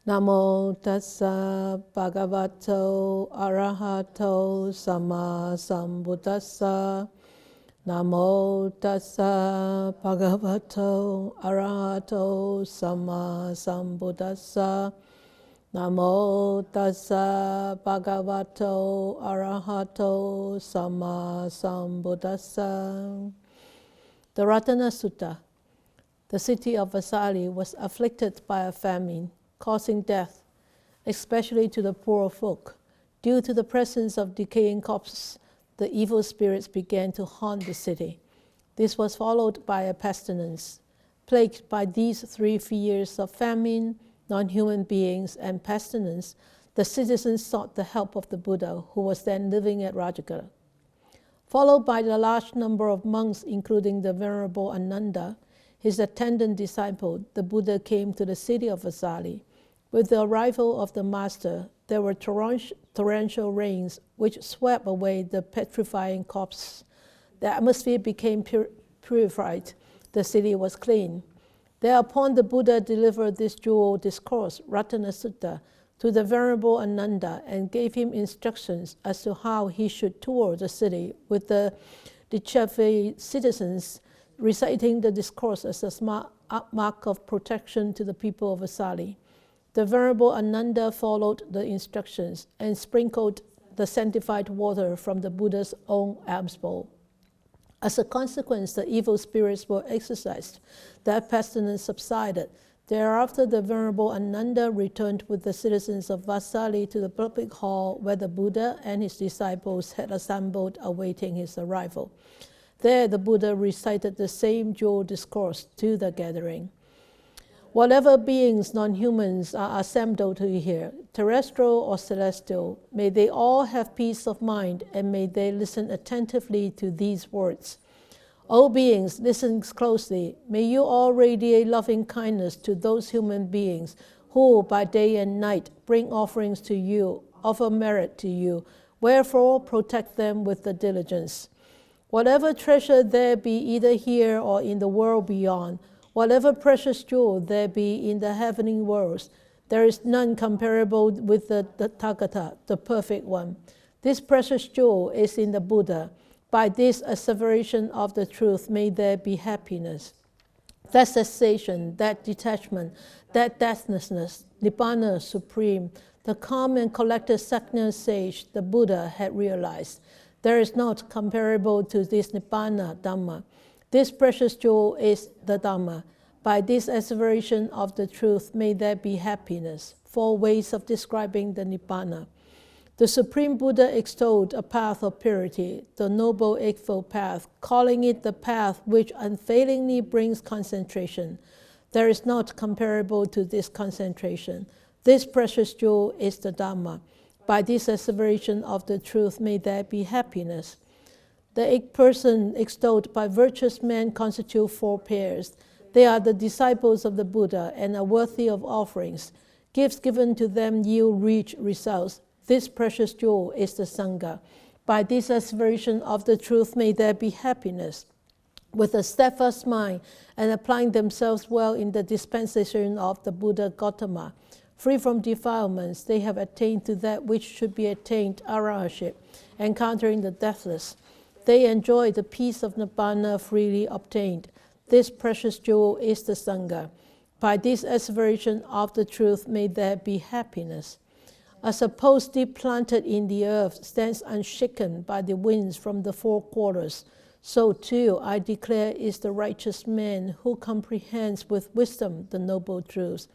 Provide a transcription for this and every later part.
Namo tassa bhagavato arahato sama sambuddhassa. Namo tassa bhagavato arahato sama sambuddhassa. Namo tassa bhagavato arahato sama sambuddhassa. The Ratana Sutta. The city of Vesali was afflicted by a famine, causing death, especially to the poor folk. Due to the presence of decaying corpses, the evil spirits began to haunt the city. This was followed by a pestilence. Plagued by these three fears of famine, non-human beings, and pestilence, the citizens sought the help of the Buddha, who was then living at Rajagaha. Followed by the large number of monks, including the Venerable Ananda, his attendant disciple, the Buddha came to the city of Vesali. With the arrival of the Master, there were torrential rains which swept away the putrefying corpses. The atmosphere became purified. The city was clean. Thereupon the Buddha delivered this jewel discourse, Ratana Sutta, to the Venerable Ananda and gave him instructions as to how he should tour the city with the Detachment citizens, reciting the discourse as a mark of protection to the people of Vesali. The Venerable Ananda followed the instructions and sprinkled the sanctified water from the Buddha's own alms bowl. As a consequence, the evil spirits were exorcised. That pestilence subsided. Thereafter, the Venerable Ananda returned with the citizens of Vesali to the public hall where the Buddha and his disciples had assembled awaiting his arrival. There, the Buddha recited the same jewel discourse to the gathering. Whatever beings, non-humans, are assembled here, terrestrial or celestial, may they all have peace of mind, and may they listen attentively to these words. O beings, listen closely. May you all radiate loving kindness to those human beings who, by day and night, bring offerings to you, offer merit to you. Wherefore, protect them with the diligence. Whatever treasure there be either here or in the world beyond, whatever precious jewel there be in the heavenly worlds, there is none comparable with the Tathagata, the perfect one. This precious jewel is in the Buddha. By this asseveration of the truth, may there be happiness. That cessation, that detachment, that deathlessness, Nibbana supreme, the calm and collected Sakyan Sage, the Buddha had realized. There is not comparable to this Nibbana Dhamma. This precious jewel is the Dhamma. By this asseveration of the truth, may there be happiness. 4 ways of describing the Nibbana. The Supreme Buddha extolled a path of purity, the Noble Eightfold Path, calling it the path which unfailingly brings concentration. There is not comparable to this concentration. This precious jewel is the Dhamma. By this asseveration of the truth, may there be happiness. The 8 persons extolled by virtuous men constitute 4 pairs. They are the disciples of the Buddha and are worthy of offerings. Gifts given to them yield rich results. This precious jewel is the Sangha. By this asseveration of the truth, may there be happiness. With a steadfast mind and applying themselves well in the dispensation of the Buddha Gotama, free from defilements, they have attained to that which should be attained, arahantship, encountering the deathless. They enjoy the peace of Nibbana freely obtained. This precious jewel is the Sangha. By this asseveration of the truth, may there be happiness. As a post deep planted in the earth stands unshaken by the winds from the 4 quarters, so too I declare is the righteous man who comprehends with wisdom the noble truths.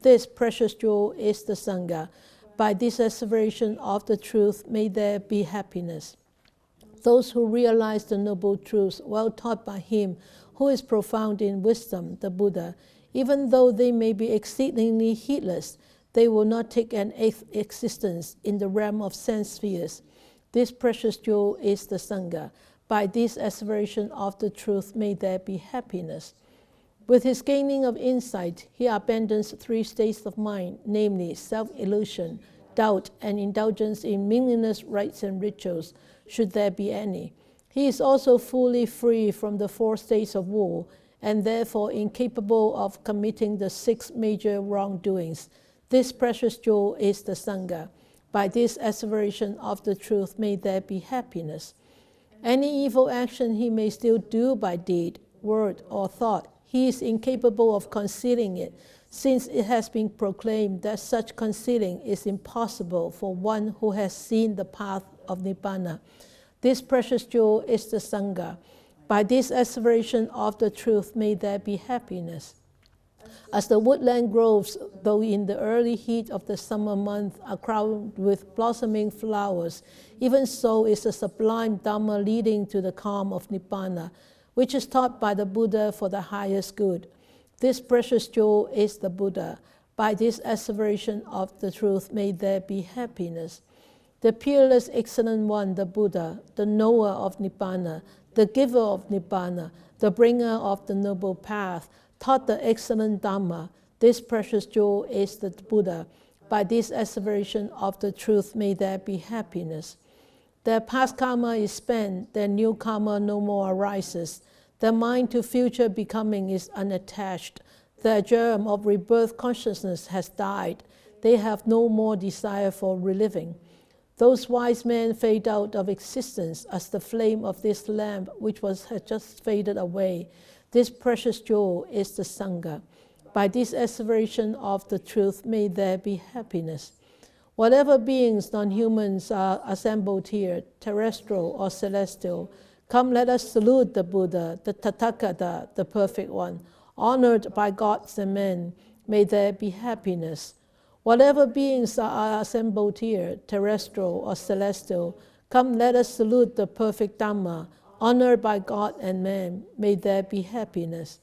This precious jewel is the Sangha. By this asseveration of the truth, may there be happiness. Those who realize the noble truths well taught by him who is profound in wisdom, the Buddha, even though they may be exceedingly heedless, they will not take an existence in the realm of sense spheres. This precious jewel is the Sangha. By this asseveration of the truth, may there be happiness. With his gaining of insight, he abandons 3 states of mind, namely self-illusion, doubt, and indulgence in meaningless rites and rituals, should there be any. He is also fully free from the 4 states of woe, and therefore incapable of committing the 6 major wrongdoings. This precious jewel is the Sangha. By this asseveration of the truth, may there be happiness. Any evil action he may still do by deed, word, or thought, he is incapable of concealing it, since it has been proclaimed that such concealing is impossible for one who has seen the path of Nibbana. This precious jewel is the Sangha. By this asseveration of the truth, may there be happiness. As the woodland groves, though in the early heat of the summer month, are crowned with blossoming flowers, even so is the sublime Dhamma leading to the calm of Nibbana, which is taught by the Buddha for the highest good. This precious jewel is the Buddha. By this asseveration of the truth, may there be happiness. The Peerless Excellent One, the Buddha, the knower of Nibbana, the giver of Nibbana, the bringer of the Noble Path, taught the excellent Dhamma. This precious jewel is the Buddha. By this asseveration of the truth, may there be happiness. Their past karma is spent, their new karma no more arises. Their mind to future becoming is unattached. Their germ of rebirth consciousness has died. They have no more desire for reliving. Those wise men fade out of existence as the flame of this lamp which had just faded away. This precious jewel is the Sangha. By this asseveration of the truth, may there be happiness. Whatever beings, non-humans, are assembled here, terrestrial or celestial, come let us salute the Buddha, the Tathagata, the Perfect One, honored by gods and men. May there be happiness. Whatever beings are assembled here, terrestrial or celestial, come let us salute the perfect Dhamma, honored by God and man. May there be happiness.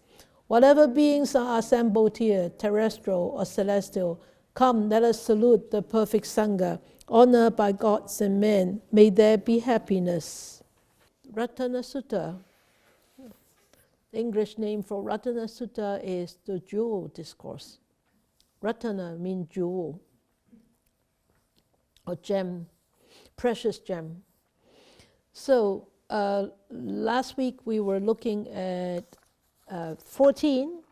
Whatever beings are assembled here, terrestrial or celestial, come let us salute the perfect Sangha, honored by gods and men. May there be happiness. Ratana Sutta. The English name for Ratana Sutta is the Jewel Discourse. Ratana means jewel or gem, precious gem. So last week we were looking at 14.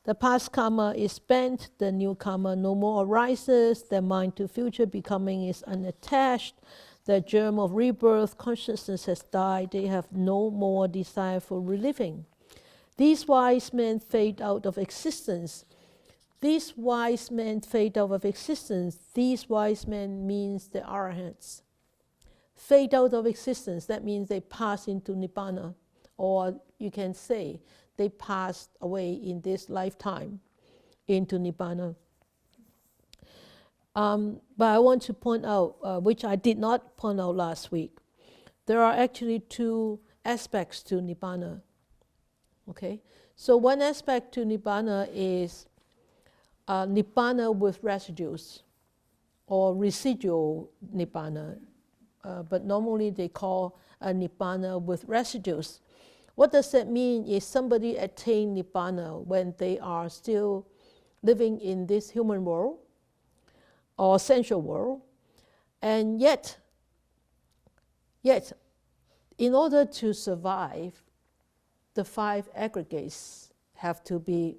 The past karma is spent, the new karma no more arises, their mind to future becoming is unattached, the germ of rebirth consciousness has died, they have no more desire for reliving. These wise men fade out of existence. These wise men fade out of existence. These wise men means the arahants. Fade out of existence, that means they pass into Nibbana, or you can say they passed away in this lifetime into Nibbana. But I want to point out, which I did not point out last week, there are actually two aspects to Nibbana. Okay, so one aspect to Nibbana is Nibbana with residues, or residual Nibbana, but normally they call a Nibbana with residues. What does that mean? Is somebody attain Nibbana when they are still living in this human world or sensual world, and yet, in order to survive, the five aggregates have to be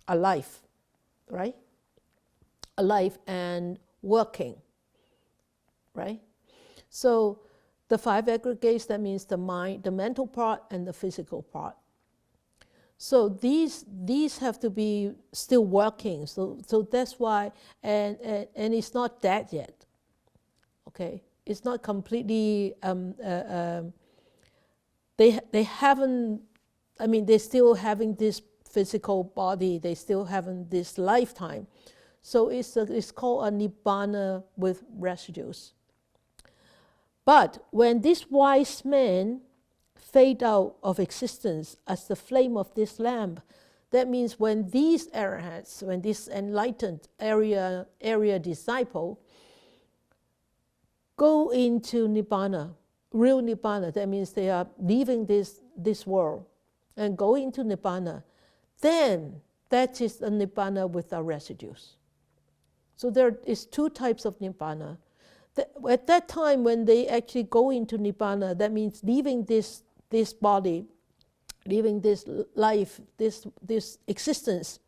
alive, right? Alive and working, right? So the five aggregates, that means the mind, the mental part, and the physical part. So these have to be still working. So that's why, and it's not dead yet. Okay, it's not completely. They haven't. I mean, they're still having this physical body. They still having this lifetime. So it's called a Nibbana with residues. But when these wise men fade out of existence as the flame of this lamp, that means when these arahants, when this enlightened area disciple go into Nibbana, real Nibbana, that means they are leaving this world and go into Nibbana, then that is a Nibbana without residues. So there is two types of Nibbana. At that time when they actually go into Nibbana, that means leaving this body, leaving this life, this existence,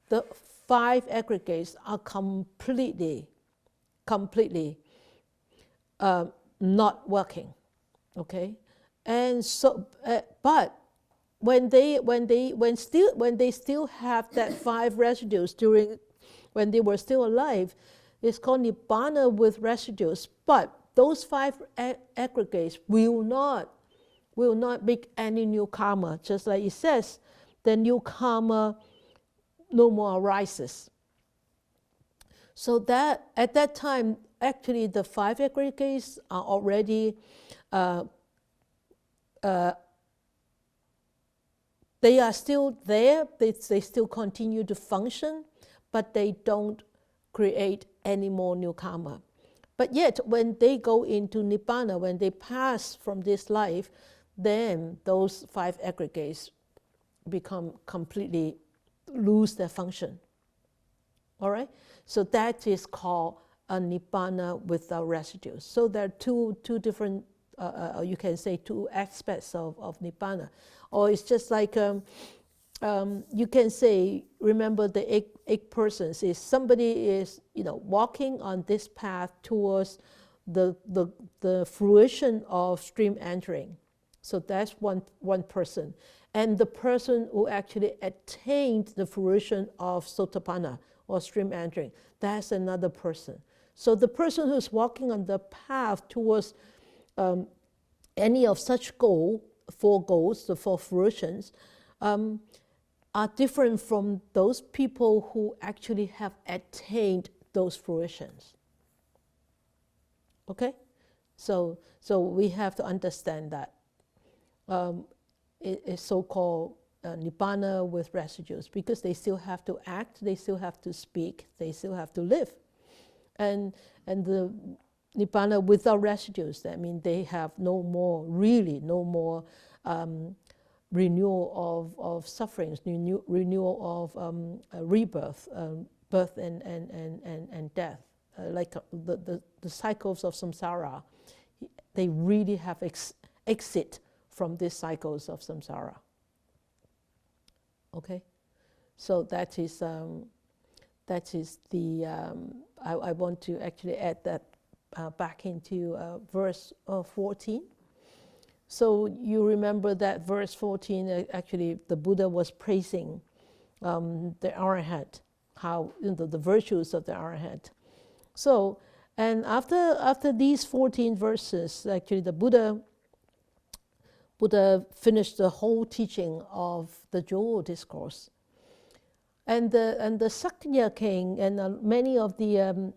the 5 aggregates are completely not working, okay? And so, but when they still have that 5 residues when they were still alive, it's called Nibbana with residues. But those 5 aggregates will not make any new karma. Just like it says, the new karma no more arises. So that at that time, actually, the 5 aggregates are already they are still there. They still continue to function, but they don't create any more new karma. But yet, when they go into Nibbana, when they pass from this life, then those 5 aggregates become completely lose their function. All right? So that is called a Nibbana without residues. So there are two different, you can say 2 aspects of Nibbana. Or it's just like, you can say, remember the 8 persons, is somebody is, walking on this path towards the fruition of stream entering. So that's one person. And the person who actually attained the fruition of sotapanna, or stream entering, that's another person. So the person who's walking on the path towards any of such 4 goals, the 4 fruitions, are different from those people who actually have attained those fruitions. Okay? So we have to understand that. It is so-called Nibbana with residues, because they still have to act, they still have to speak, they still have to live. And the Nibbana without residues, that means they have no more renewal of sufferings, renewal of rebirth, birth and death. Like the cycles of samsara, they really have exit from these cycles of samsara. Okay, so that is the I want to actually add that back into verse 14. So you remember that verse 14. Actually, the Buddha was praising the Arahant, how the virtues of the Arahant. So, and after these 14 verses, actually the Buddha finished the whole teaching of the Jewel Discourse, and the Sakya king and many of the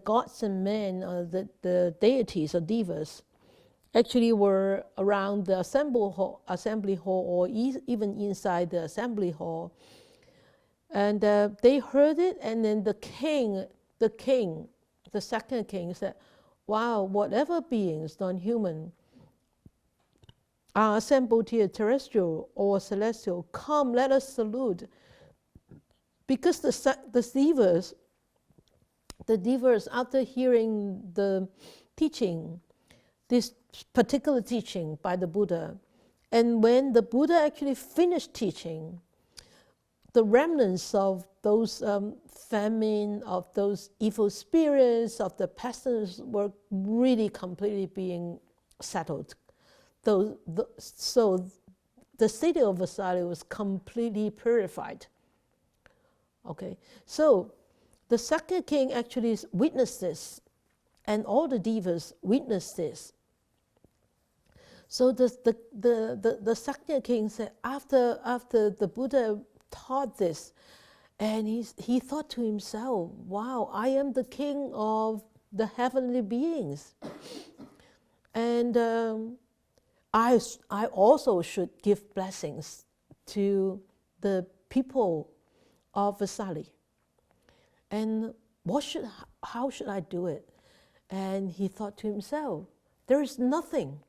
gods and men, the deities or devas, actually were around the assembly hall, or even inside the assembly hall, and they heard it, and then the second king said, "Wow, whatever beings, non-human, are assembled here, terrestrial or celestial, come, let us salute." Because the devas, after hearing the teaching, this particular teaching by the Buddha, and when the Buddha actually finished teaching, the remnants of those famine, of those evil spirits, of the pestilence were really completely being settled. So the city of Vesali was completely purified. Okay, so the Sakya king actually witnessed this, and all the devas witnessed this. So the Sakya king said, after the Buddha taught this, and he thought to himself, "Wow, I am the king of the heavenly beings, and I also should give blessings to the people of Vesali. And how should I do it?" And he thought to himself, there is nothing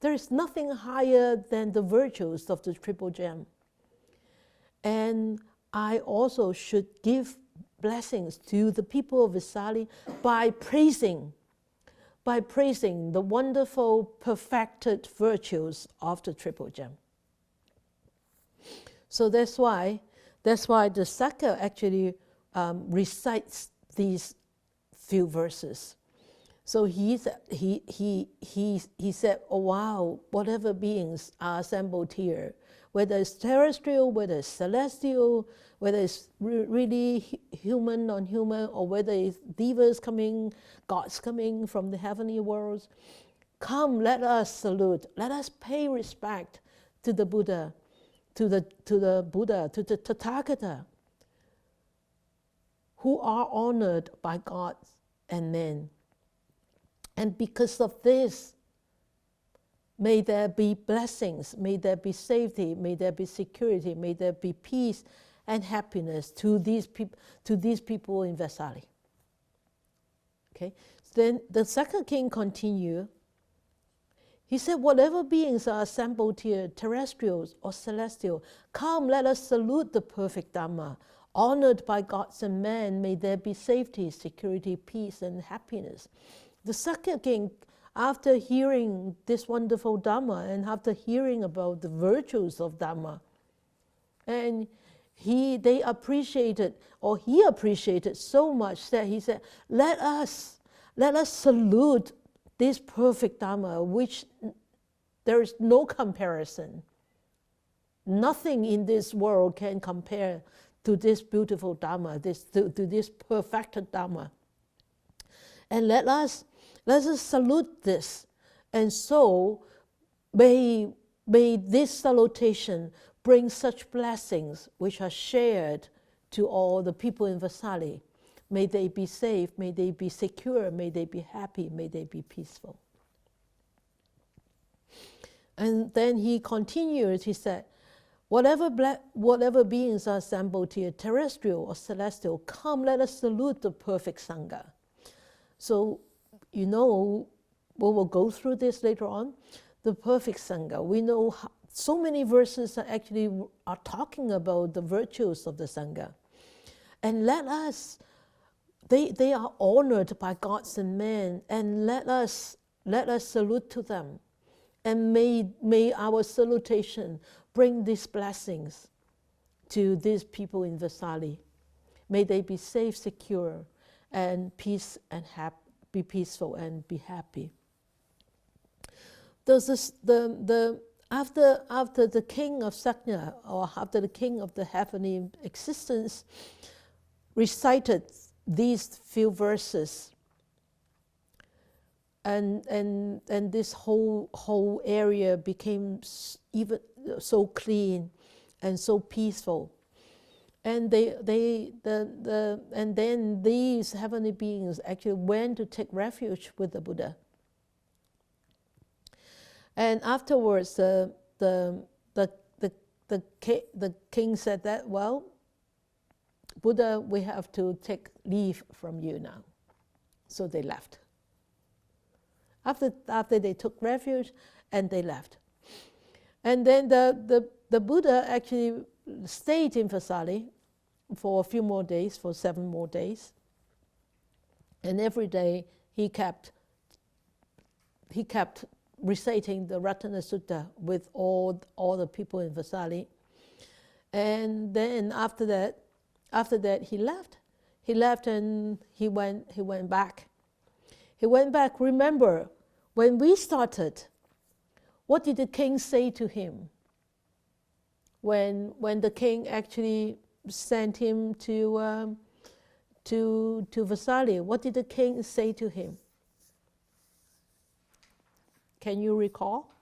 higher than the virtues of the Triple Gem. And I also should give blessings to the people of Vesali by praising the wonderful perfected virtues of the Triple Gem. So that's why the Sakya actually recites these few verses. So he said, oh wow, whatever beings are assembled here, whether it's terrestrial, whether it's celestial, whether it's really human, non-human, or whether it's devas coming, gods coming from the heavenly worlds, come, let us salute, let us pay respect to the Buddha, to the Buddha, to the Tathagata, who are honored by gods and men. And because of this, may there be blessings, may there be safety, may there be security, may there be peace and happiness to these people in Vesali. Okay. Then the second king continued. He said, whatever beings are assembled here, terrestrials or celestial, come, let us salute the perfect Dhamma. Honored by gods and men, may there be safety, security, peace, and happiness. The second king, after hearing this wonderful Dhamma and after hearing about the virtues of Dhamma, and he appreciated so much that he said, let us salute this perfect Dhamma, which there is no comparison. Nothing in this world can compare to this beautiful Dhamma, to this perfected Dhamma. And let us salute this. And so may this salutation bring such blessings which are shared to all the people in Vesali. May they be safe, may they be secure, may they be happy, may they be peaceful. And then he continued, he said, whatever beings are assembled here, terrestrial or celestial, come, let us salute the perfect Sangha. So, we will go through this later on. The perfect Sangha. We know so many verses are talking about the virtues of the Sangha. And let us, they are honored by gods and men, and let us salute to them. And may our salutation bring these blessings to these people in Vesali. May they be safe, secure, and peace and be peaceful and be happy. After the king of Sakya, or after the king of the heavenly existence, recited these few verses, and this whole area became even so clean and so peaceful. And and then these heavenly beings actually went to take refuge with the Buddha. And afterwards, the king said that, well, Buddha, we have to take leave from you now. So they left. After they took refuge, and they left. And then the Buddha actually stayed in Vesali for a few more days, for 7 more days. And every day he kept reciting the Ratana Sutta with all the people in Vesali. And then after that he left. He left and he went back. He went back. Remember, when we started, what did the king say to him? When the king actually sent him to Vesali, what did the king say to him? Can you recall?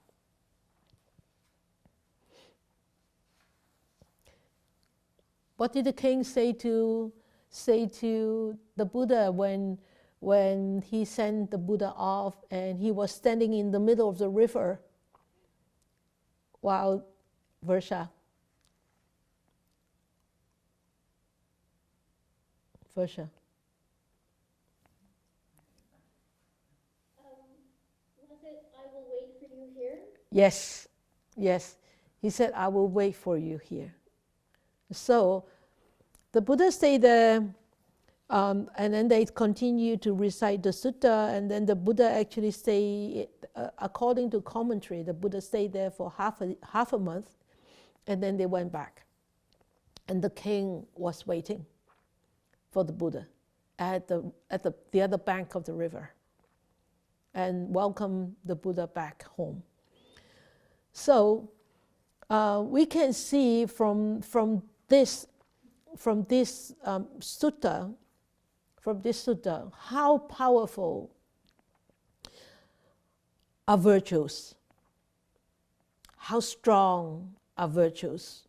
What did the king say to the Buddha when he sent the Buddha off and he was standing in the middle of the river while Versha? Was it, I will wait for you here? Yes. He said, I will wait for you here. So the Buddha stayed there, and then they continue to recite the sutta, and then the Buddha actually stayed, according to commentary, the Buddha stayed there for half a month, and then they went back. And the king was waiting. for the Buddha at the other bank of the river and welcome the Buddha back home. So we can see from this sutta, how powerful are virtues, how strong are virtues,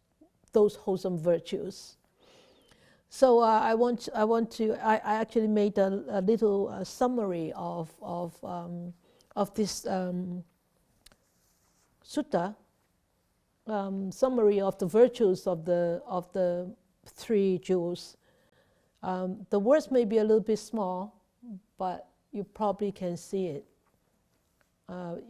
those wholesome virtues. So I actually made a little summary of this sutta, summary of the virtues of the three jewels. The words may be a little bit small, but you probably can see it.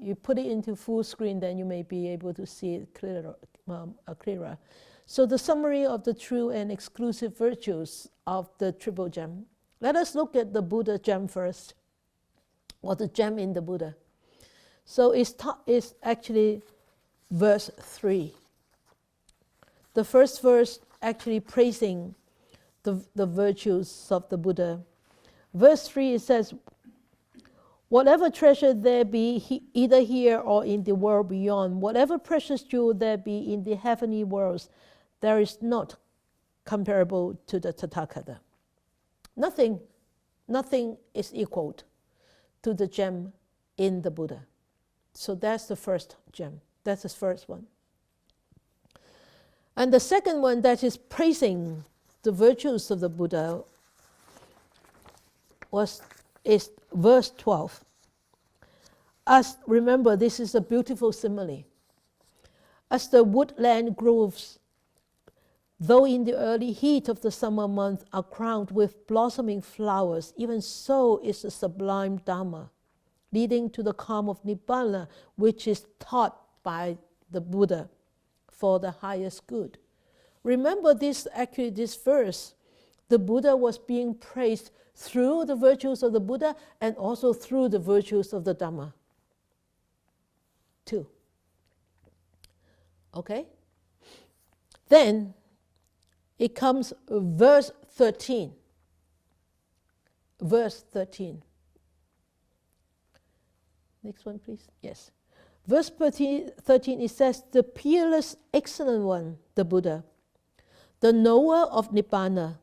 You put it into full screen, then you may be able to see it clearer. So the summary of the true and exclusive virtues of the triple gem. Let us look at the Buddha gem first, or the gem in the Buddha. So it's actually verse 3. The first verse actually praising the virtues of the Buddha. Verse 3, it says, whatever treasure there be, either here or in the world beyond, whatever precious jewel there be in the heavenly worlds, there is not comparable to the Tathagata. Nothing is equaled to the gem in the Buddha. So that's the first gem. That's the first one. And the second one that is praising the virtues of the Buddha is verse 12. Remember, this is a beautiful simile. As the woodland groves, though in the early heat of the summer month are crowned with blossoming flowers, even so is the sublime Dhamma, leading to the calm of Nibbana, which is taught by the Buddha for the highest good. Remember this verse, the Buddha was being praised through the virtues of the Buddha and also through the virtues of the Dhamma too. Okay? Then it comes verse 13. Verse 13. Next one, please. Yes. Verse 13, it says, the Peerless Excellent One, the Buddha, the knower of Nibbana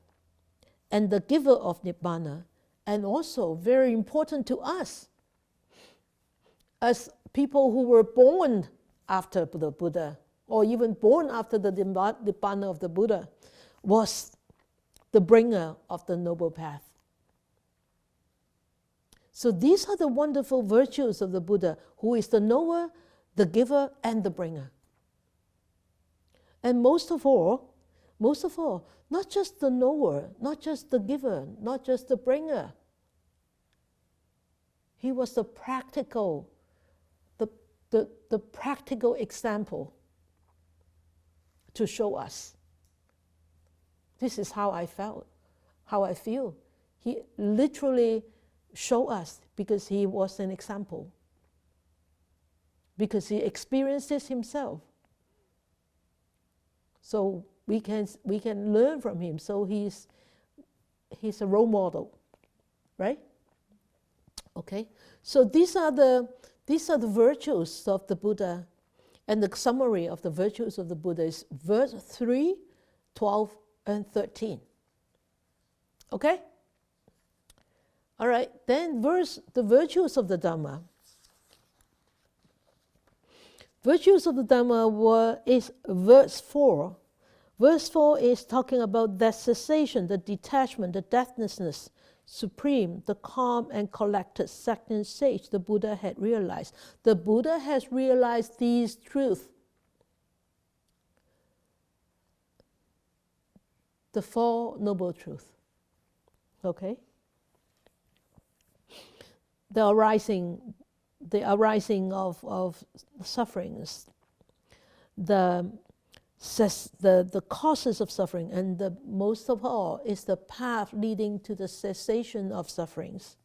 and the giver of Nibbana, and also very important to us as people who were born after the Buddha, or even born after the Nibbana of the Buddha, was the bringer of the Noble Path. So these are the wonderful virtues of the Buddha, who is the knower, the giver, and the bringer. And most of all, not just the knower, not just the giver, not just the bringer. He was the practical example to show us. This is how I felt, how I feel. He literally showed us because he was an example, because he experienced this himself. So we can learn from him. So he's a role model, right? Okay. So these are the virtues of the Buddha, and the summary of the virtues of the Buddha is verse 3, 12, and 13. Okay? All right, then the virtues of the Dhamma. Virtues of the Dhamma is verse 4. Verse 4 is talking about that cessation, the detachment, the deathlessness, supreme, the calm and collected Sakyan Sage the Buddha had realized. The Buddha has realized these truths. The Four Noble Truths. Okay? The arising of sufferings, the causes of suffering, and the most of all is the path leading to the cessation of sufferings.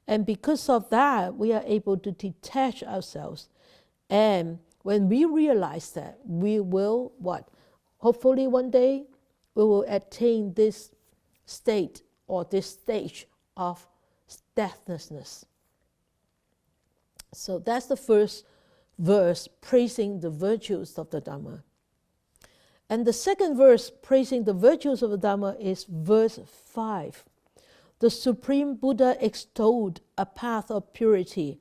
And because of that, we are able to detach ourselves. And when we realize that, we will what? Hopefully one day we will attain this state or this stage of deathlessness. So that's the first verse praising the virtues of the Dhamma. And the second verse praising the virtues of the Dhamma is verse 5. The Supreme Buddha extolled a path of purity,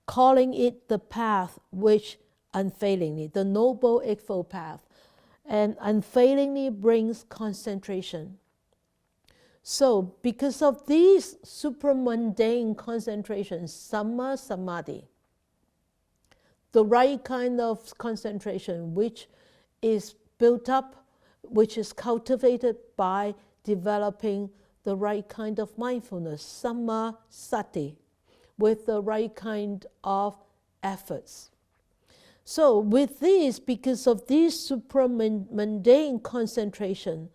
calling it the path which unfailingly, the Noble Eightfold Path, and unfailingly brings concentration. So, because of these supramundane concentrations, samma samadhi, the right kind of concentration which is built up, which is cultivated by developing the right kind of mindfulness, samma sati, with the right kind of efforts. So with this, because of this supramundane concentration,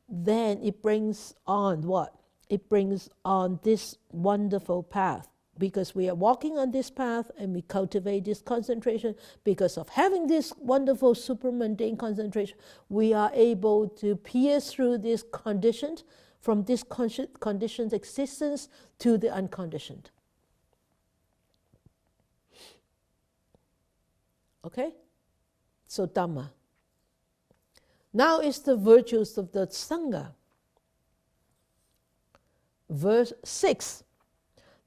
then it brings on what? It brings on this wonderful path. Because we are walking on this path and we cultivate this concentration, because of having this wonderful supramundane concentration, we are able to pierce through these conditions, from this conditioned existence to the unconditioned. Okay? So Dhamma. Now is the virtues of the Sangha. Verse 6.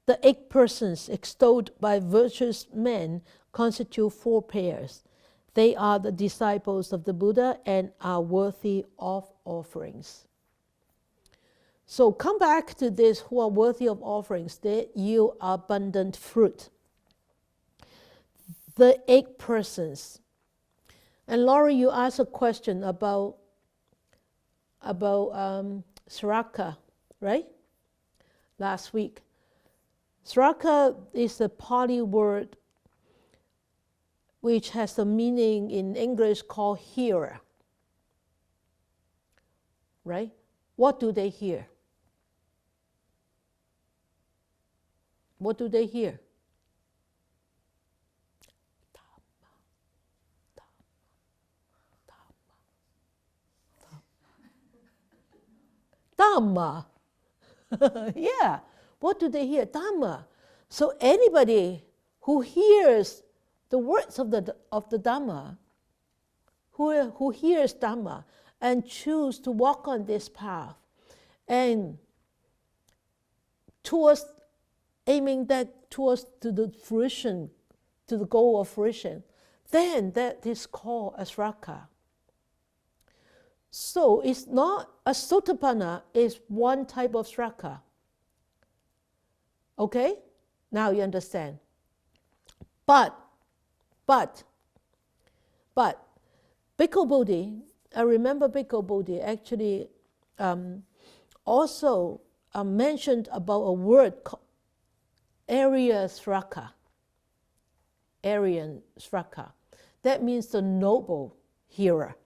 The 8 persons extolled by virtuous men constitute 4 pairs. They are the disciples of the Buddha and are worthy of offerings. So come back to this, who are worthy of offerings. They yield abundant fruit. The 8 persons. And Laurie, you asked a question about Sraka, right? Last week. Sraka is a Pali word which has a meaning in English called hearer. Right? What do they hear? What do they hear? Dhamma. Yeah. What do they hear? Dhamma. So anybody who hears the words of the Dhamma, who hears Dhamma and choose to walk on this path, and aiming that towards to the fruition, to the goal of fruition, then that is called as Sraka. So it's not a Sotapanna is one type of Sraka. Okay? Now you understand. But Bhikkhu Bodhi, I remember Bhikkhu Bodhi actually also mentioned about a word called Arya Sraka. Aryan Sraka. That means the noble hearer.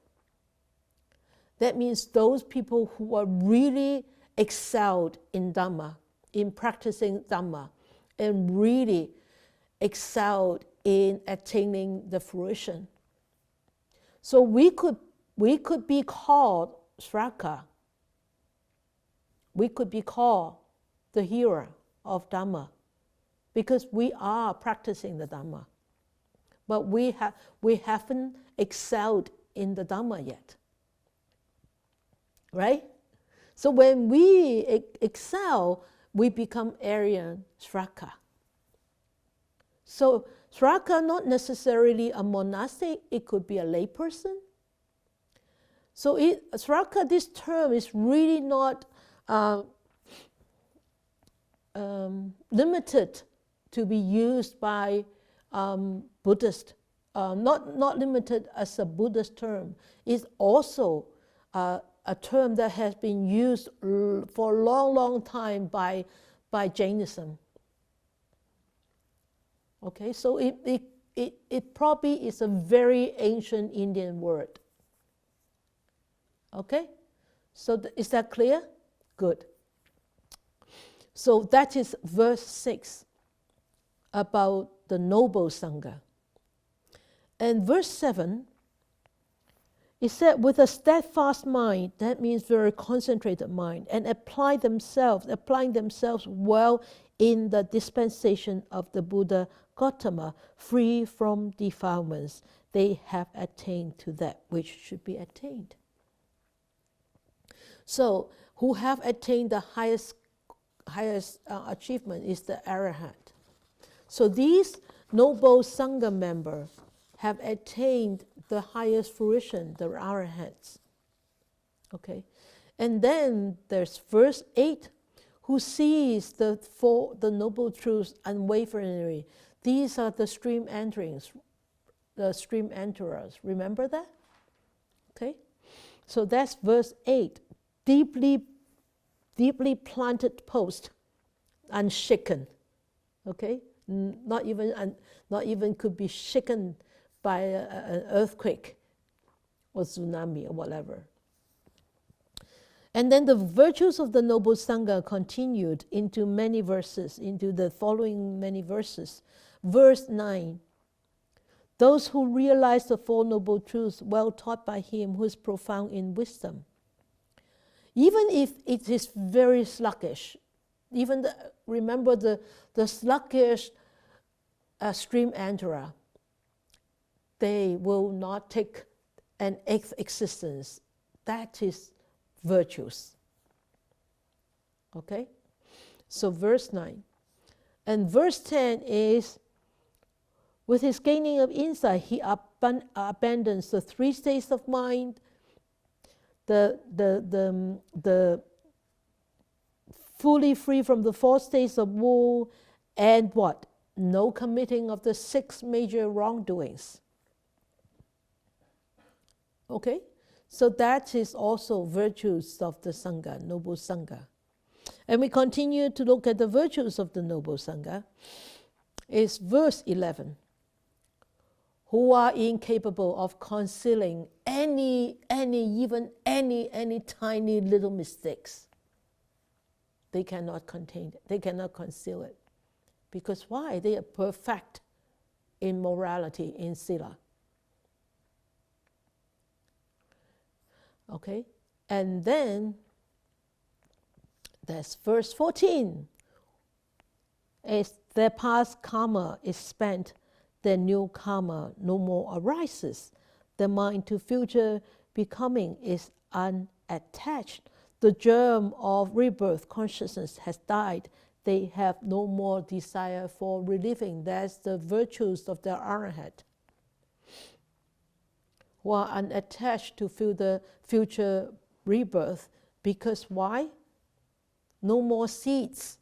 That means those people who are really excelled in Dhamma, in practicing Dhamma, and really excelled in attaining the fruition. So we could be called Sraka. We could be called the hearer of Dhamma, because we are practicing the Dhamma. But we haven't excelled in the Dhamma yet. Right? So when we excel, we become Aryan Sraka. So Sraka, not necessarily a monastic, it could be a layperson. So Sraka, this term is really not limited to be used by Buddhists, not limited as a Buddhist term. It's also a term that has been used for a long, long time by Jainism. Okay, so it probably is a very ancient Indian word. Okay, so is that clear? Good. So that is verse 6 about the Noble Sangha. And verse 7 It said, with a steadfast mind, that means very concentrated mind, and applying themselves well in the dispensation of the Buddha Gotama, free from defilements, they have attained to that which should be attained. So, who have attained the highest achievement is the Arahant. So these noble Sangha members have attained the highest fruition, the Arahants. Okay, and then there's verse 8, who sees the noble truths unwaveringly. These are the stream enterings, the stream enterers. Remember that? Okay, so that's verse 8. Deeply planted post, unshaken. Okay, not even could be shaken by an earthquake or tsunami or whatever. And then the virtues of the Noble Sangha continued into many verses, into the following many verses. Verse 9, those who realize the Four Noble Truths well taught by him who is profound in wisdom. Even if it is very sluggish, remember the sluggish stream enterer, they will not take an existence. That is virtuous. Okay? So verse 9. And verse 10 is, with his gaining of insight, he abandons the three states of mind, the fully free from the four states of woe, and what? No committing of the 6 major wrongdoings. Okay? So that is also virtues of the Sangha, Noble Sangha. And we continue to look at the virtues of the Noble Sangha. It's verse 11. Who are incapable of concealing any tiny little mistakes. They cannot contain it. They cannot conceal it. Because why? They are perfect in morality, in sila. Okay? And then that's verse 14. As their past karma is spent, their new karma no more arises. The mind to future becoming is unattached. The germ of rebirth consciousness has died. They have no more desire for reliving. That's the virtues of the Arahant, who are unattached to feel the future rebirth. Because why? No more seeds.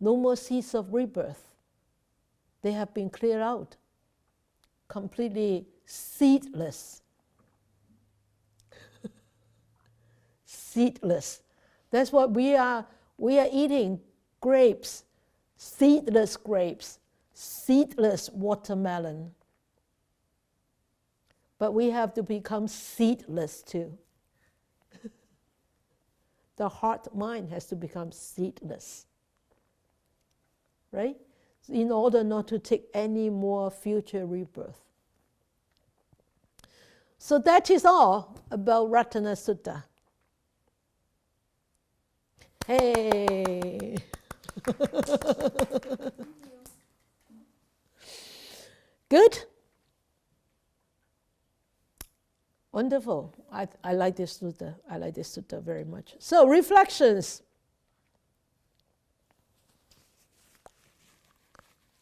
No more seeds of rebirth. They have been cleared out. Completely seedless. Seedless. That's what we are. We are eating grapes, seedless watermelon. But we have to become seedless too. The heart mind has to become seedless. Right? In order not to take any more future rebirth. So that is all about Ratana Sutta. Hey! Good? Wonderful. I like this sutta. I like this sutta very much. So, reflections.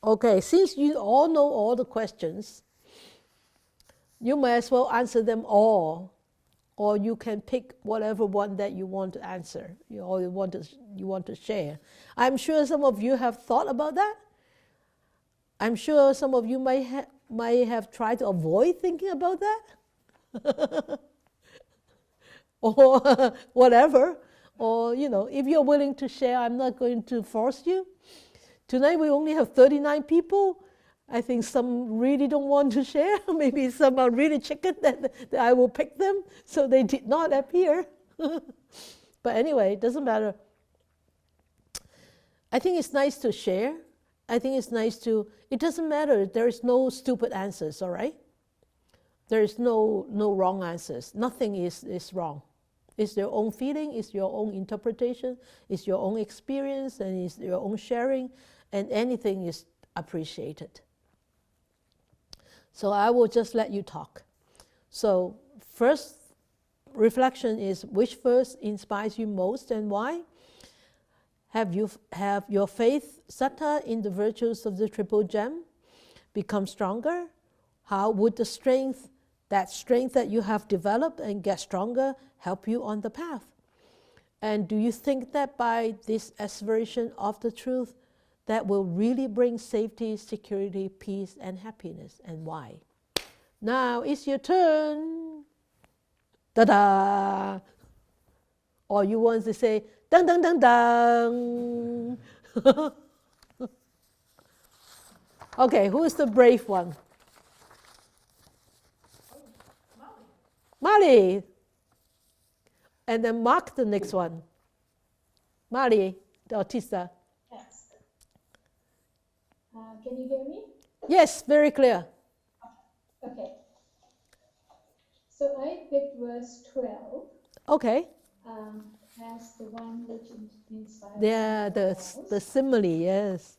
Okay, since you all know all the questions, you may as well answer them all, or you can pick whatever one that you want to answer, or you want to share. I'm sure some of you have thought about that. I'm sure some of you might have tried to avoid thinking about that, or whatever. Or if you're willing to share, I'm not going to force you. Tonight we only have 39 people. I think some really don't want to share. Maybe some are really chicken that I will pick them, so they did not appear. But anyway, it doesn't matter. I think it's nice to share. I think it's nice to, it doesn't matter. There is no stupid answers, all right? There is no wrong answers. Nothing is wrong. It's your own feeling, it's your own interpretation, it's your own experience, and it's your own sharing, and anything is appreciated. So I will just let you talk. So first reflection is, which verse inspires you most and why? Have your faith, sattha, in the virtues of the Triple Gem become stronger? How would the strength that you have developed and get stronger help you on the path? And do you think that by this asseveration of the truth, that will really bring safety, security, peace, and happiness, and why? Now it's your turn. Ta-da! Or you want to say, dang, dang, dang, dang. Okay, who is the brave one? Mali. And then Mark the next one. Mali, the autista. Yes. Can you hear me? Yes, very clear. Okay. So I picked verse 12. Okay. As the one which inspires Yeah, me the most. the simile, yes.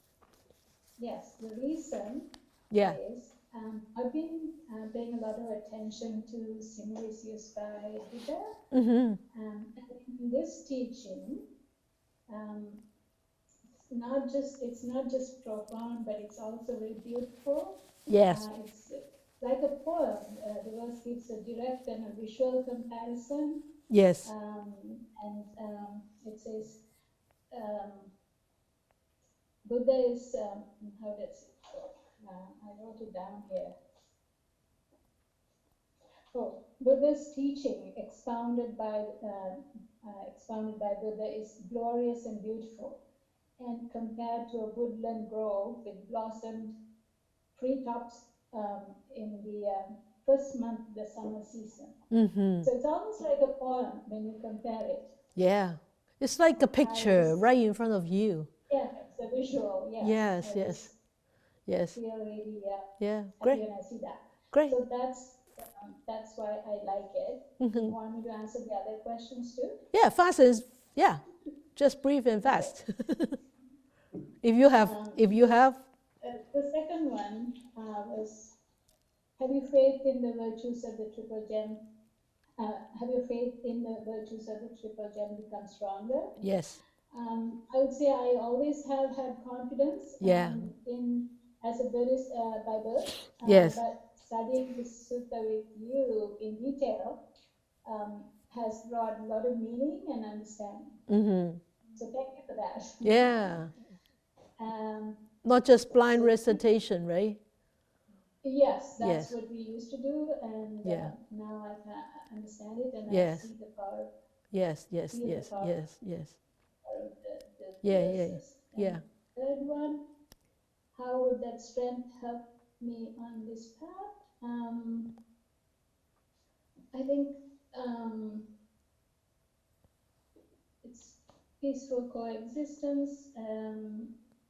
Yes, the reason Yeah. is I've been paying a lot of attention to similes used by Buddha. Mm-hmm. And in this teaching, it's not just profound, but it's also very beautiful. Yes. It's like a poem. The verse gives a direct and a visual comparison. Yes. And it says, Buddha is, how does it go? I wrote it down here. Oh, Buddha's teaching expounded by Buddha is glorious and beautiful, and compared to a woodland grove with blossomed treetops in the first month of the summer season. Mm-hmm. So it's almost like a poem when you compare it. Yeah. It's like a picture right in front of you. Yeah, it's a visual, yes. Yes. Feel really Yeah, happy great. when I see that. Great. So that's why I like it. Mm-hmm. You want me to answer the other questions too? Yeah, fast is, yeah, just brief and fast. If you have. The second one was, have you faith in the virtues of the Triple Gem? Have your faith in the virtues of the Triple Gem become stronger? Yes. I would say I always have had confidence in as a Buddhist by birth. Yes. But studying this sutta with you in detail has brought a lot of meaning and understanding. Mm-hmm. So thank you for that. Yeah. Not just blind so recitation, right? Yes, that's Yes. what we used to do, and now I can understand it, and I see the power. Yes. Feel the power of the verses. Yeah. Third one, how would that strength help me on this path? I think it's peaceful coexistence,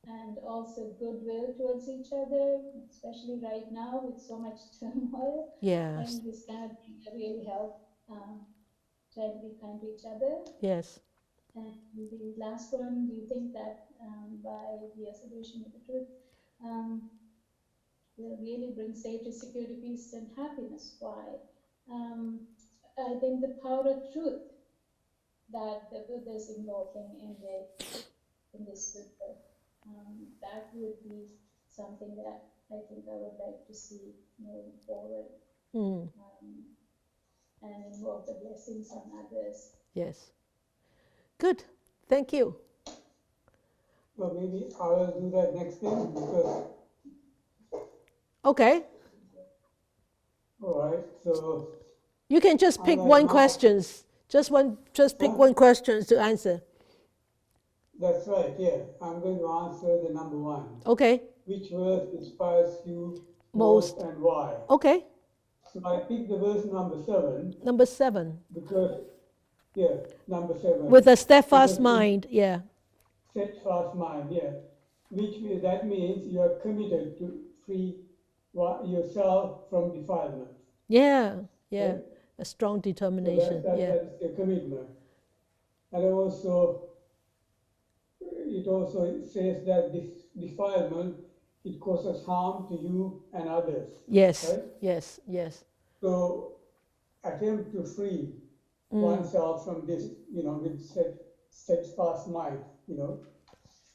and also goodwill towards each other, especially right now with so much turmoil. Yes. I think this kind of thing really help try to be kind to each other. Yes. And the last one, do you think that by the asseveration of the truth will really bring safety, security, peace, and happiness? Why? I think the power of truth that the Buddha is invoking in this sutta, that would be something that I think I would like to see moving forward. And invoke the blessings on others. Yes. Good. Thank you. Well, maybe I will do that next thing because. Okay. All right. So. You can just pick one question. Just pick one question to answer. That's right. Yeah, I'm going to answer the number one. Okay. Which verse inspires you most and why? Okay. So I picked the verse number 7. Number 7. Because, number 7. With a steadfast mind, Steadfast mind, that means you are committed to free yourself from defilement. Yeah, yeah. Right? A strong So determination. Yeah. that's a commitment. And also, it also says that this defilement, it causes harm to you and others, Yes, right? yes, yes. So attempt to free oneself from this, with steadfast mind,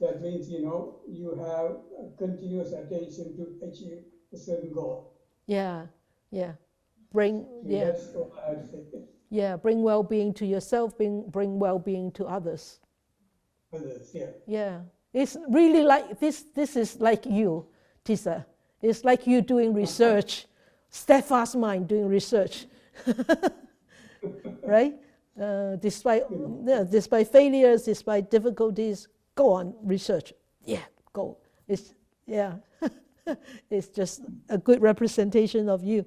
that means, you have a continuous attention to achieve a certain goal. Yeah, yeah. Bring, Yeah, yeah, that's all I had to say. yeah. Bring well-being to yourself. Bring well-being to others. Others, yeah. Yeah. It's really like this. This is like you, Tisa. It's like you doing research, steadfast mind doing research, right? Despite failures, despite difficulties, go on research. Yeah, go. It's yeah. It's just a good representation of you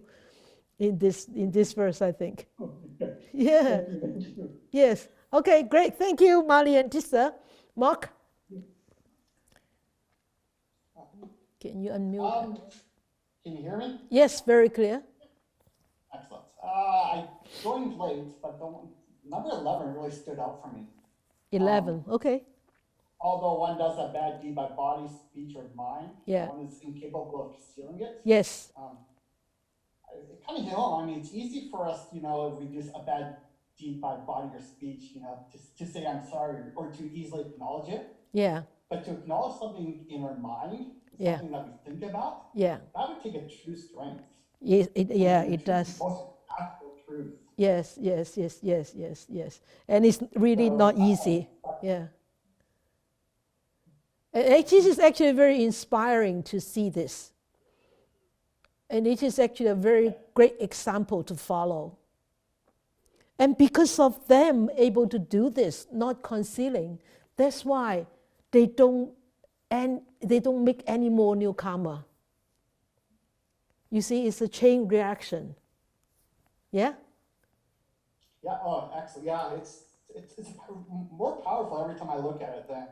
in this verse, I think. Okay. Yeah. Thank you. Yes. Okay. Great. Thank you, Mali and Tisa. Mark, can you unmute? Can you hear me? Yes, very clear. Excellent. I joined late, but number 11 really stood out for me. 11. Okay. Although one does a bad deed by body, speech, or mind, Yeah. one is incapable of concealing it. Yes. It kind of hit home. I mean, it's easy for us, if we do a bad deed by body or speech, to say I'm sorry or to easily acknowledge it. Yeah. But to acknowledge something in our mind, Yeah. something that we think about, Yeah. that would take a true strength. It does. Most actual truth. Yes. And it's really So, not easy. Yeah. It is actually very inspiring to see this. And it is actually a very great example to follow. And because of them able to do this, not concealing, that's why they don't make any more new karma. You see, it's a chain reaction. Yeah? Yeah, oh, excellent. Yeah, it's more powerful every time I look at it than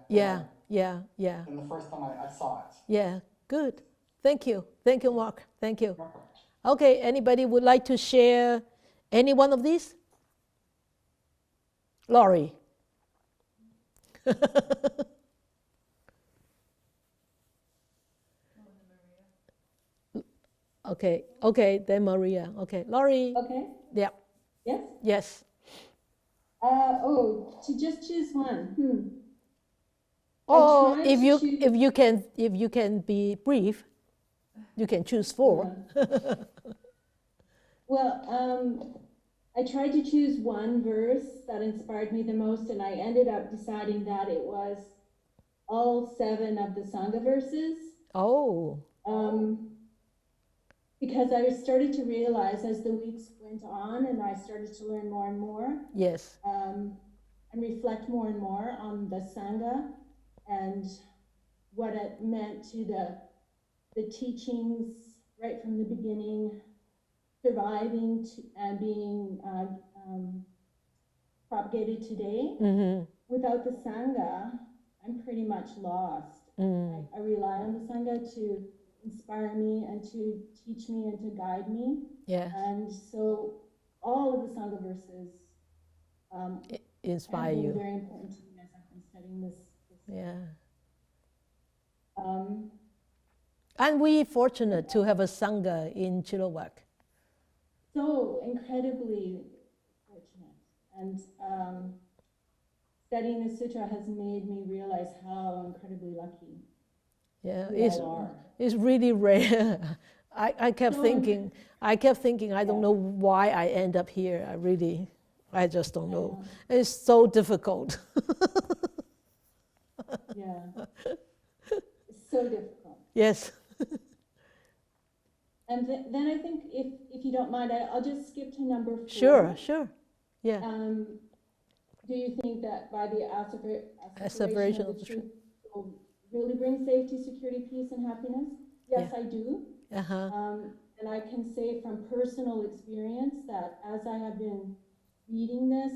the first time I saw it. Yeah, good. Thank you, Mark. Thank you. Okay, anybody would like to share any one of these? Laurie. Okay, then Maria. Okay, Laurie. Okay. Yeah. Yes. Yes. To just choose one. Or if you can be brief, you can choose 4. Yeah. Well, I tried to choose one verse that inspired me the most, and I ended up deciding that it was all 7 of the Sangha verses. Oh. Because I started to realize as the weeks went on and I started to learn more and more. Yes. And reflect more and more on the Sangha and what it meant to the teachings right from the beginning, surviving and being propagated today. Mm-hmm. Without the Sangha, I'm pretty much lost. I rely on the Sangha to inspire me and to teach me and to guide me. Yeah. And so all of the Sangha verses inspire have been you. very important to me as I've been studying this. Yeah. And we fortunate to have a Sangha in Chilliwack. So incredibly fortunate. And studying the sutra has made me realize how incredibly lucky we all are. It's really rare. I kept thinking, I don't know why I end up here. I just don't know. It's so difficult. Yeah. It's so difficult. Yes. And then I think, if you don't mind, I'll just skip to number 4. Sure. Yeah. Do you think that by the Asseveration asseveration of the truth will really bring safety, security, peace, and happiness? Yes, I do. And I can say from personal experience that as I have been reading this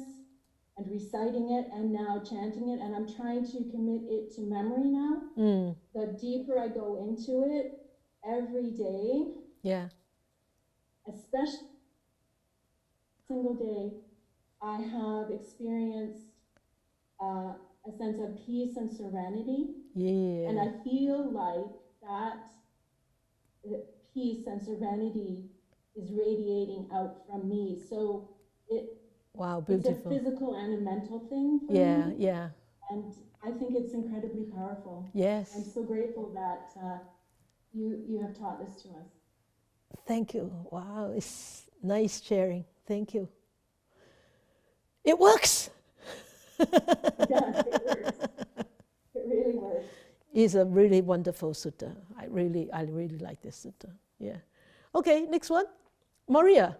and reciting it and now chanting it, and I'm trying to commit it to memory now, the deeper I go into it every day, Yeah. single day, I have experienced a sense of peace and serenity. Yeah. And I feel like that peace and serenity is radiating out from me. So wow, beautiful. It's a physical and a mental thing for me. Yeah. And I think it's incredibly powerful. Yes. I'm so grateful that you have taught this to us. Thank you. Wow, it's nice sharing. Thank you. It works. It does. It works. It really works. It's a really wonderful sutta. I really like this sutta. Yeah. Okay, next one. Maria.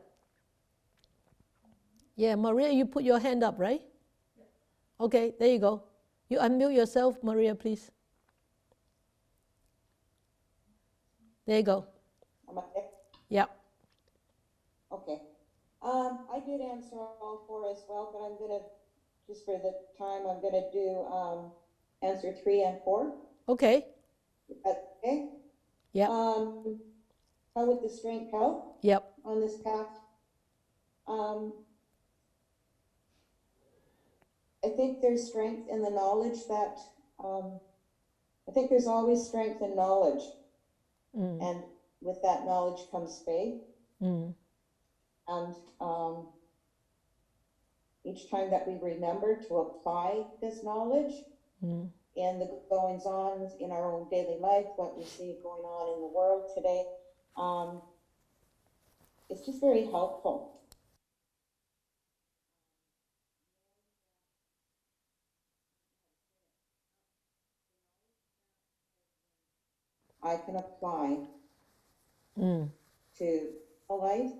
Yeah, Maria, you put your hand up, right? Yeah. Okay, there you go. You unmute yourself, Maria, please. There you go. Am I there? Yeah. Okay. I did answer all four as well, but I'm going to, just for the time, I'm going to do answer 3 and 4. Okay. Okay? Yeah. How would the strength help Yep. on this path? I think there's strength in the knowledge that, I think there's always strength in knowledge. And with that knowledge comes faith. And each time that we remember to apply this knowledge in the goings-on in our own daily life, what we see going on in the world today, it's just very helpful. I can apply to life,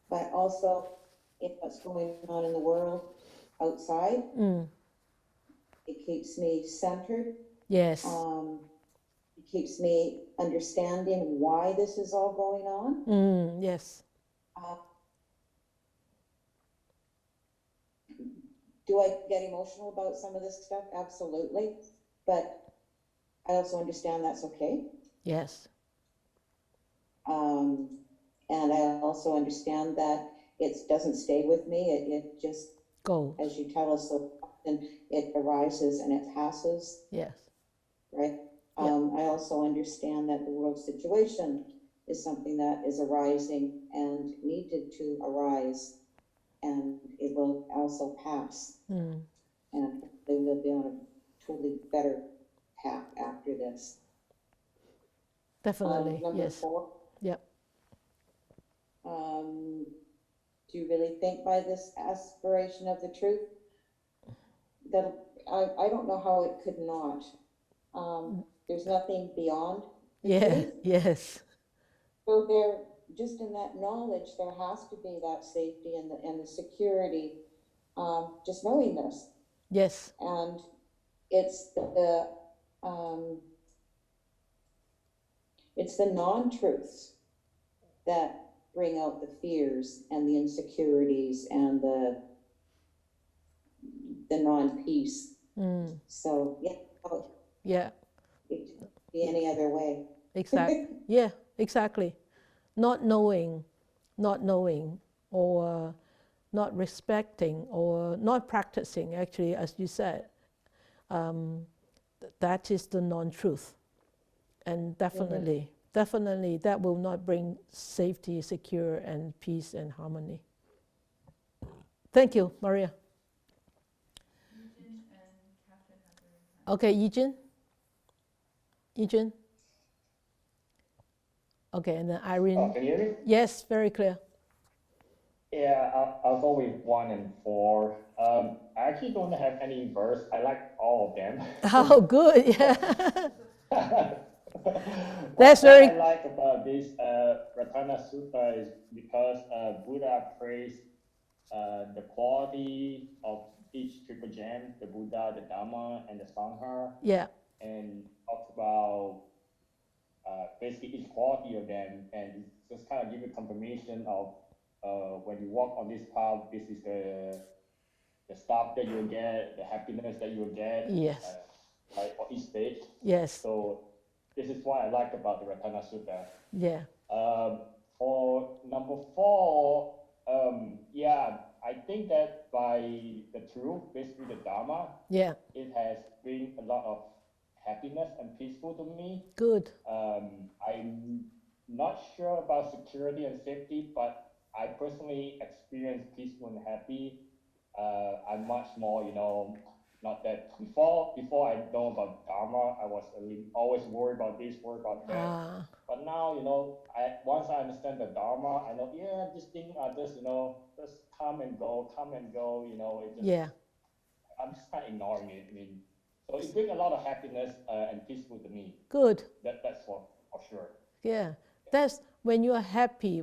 but also in what's going on in the world outside. It keeps me centered. Yes. It keeps me understanding why this is all going on. Yes. Do I get emotional about some of this stuff? Absolutely. But I also understand that's okay. Yes. And I also understand that it doesn't stay with me. It just, as you tell us so often, it arises and it passes. Yes. Right? I also understand that the world situation is something that is arising and needed to arise, and it will also pass. And they will be on a totally better path after this. Definitely. Number 4. Yep. Do you really think by this aspiration of the truth that I don't know how it could not. There's nothing beyond the truth. Yes. So there, just in that knowledge, there has to be that safety and the security. Just knowing this. Yes. And it's the non-truths that bring out the fears and the insecurities and the non-peace. So yeah, it could be any other way. Exactly. Yeah, exactly. Not knowing, or not respecting, or not practicing. Actually, as you said, that is the non-truth, and definitely that will not bring safety, secure, and peace and harmony. Thank you, Maria. Okay, Yijin. Okay, and then Irene. Oh, can you hear me? Yes, very clear. Yeah, I'll go with 1 and 4. I actually don't have any verse. I like all of them. Oh, good. Yeah. That's very. What I like about this Ratana Sutta is because Buddha praised the quality of each triple gem, the Buddha, the Dhamma, and the Sangha. Yeah. And talks about basically each quality of them, and it just kind of give you confirmation of when you walk on this path, this is the stuff that you will get, the happiness that you will get. Yes. Right, for each stage. Yes. So this is what I like about the Ratana Sutta. Yeah. For number 4, Yeah, I think that by the truth, basically the Dhamma, Yeah. it has bring a lot of happiness and peaceful to me. Good. I'm not sure about security and safety, but I personally experience peaceful and happy. I'm much more, not that before I know about Dharma, I was always worried about this, worried about that. But now, once I understand the Dharma, I know, yeah, these things are just, just come and go, it just, Yeah. I'm just kind of ignoring it. I mean, so it brings a lot of happiness and peaceful to me. Good. That's for sure. Yeah. That's when you are happy,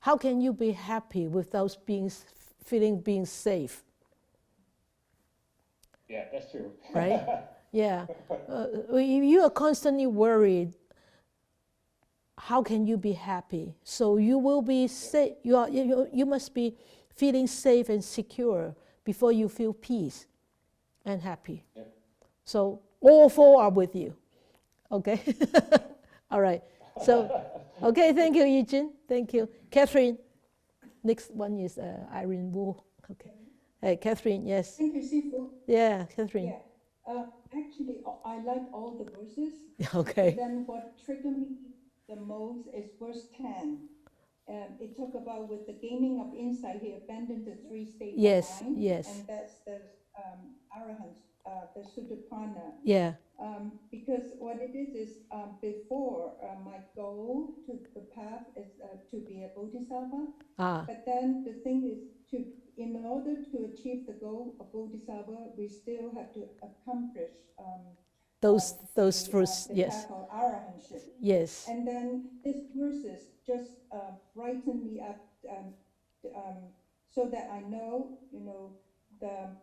how can you be happy without being safe? Yeah, that's true. Right? Yeah. If you are constantly worried, how can you be happy? So you will be safe. You must be feeling safe and secure before you feel peace and happy. Yeah. So all four are with you. Okay? All right. So, okay, thank you, Eugene. Thank you. Catherine. Next one is Irene Wu. Okay. Hey, Catherine, yes. Thank you, Sifu. Yeah, Catherine. Yeah. Actually, I like all the verses. Okay. But then what triggered me the most is verse 10. It talk about with the gaining of insight, he abandoned the three states of mind. Yes. And that's the arahant, the Suttapana. Yeah. Because what it is before my goal to the path is to be a bodhisattva. But then the thing is, in order to achieve the goal of bodhisattva, we still have to accomplish those first, yes. path of arahantship. Yes. And then this verses just brighten me up so that I know,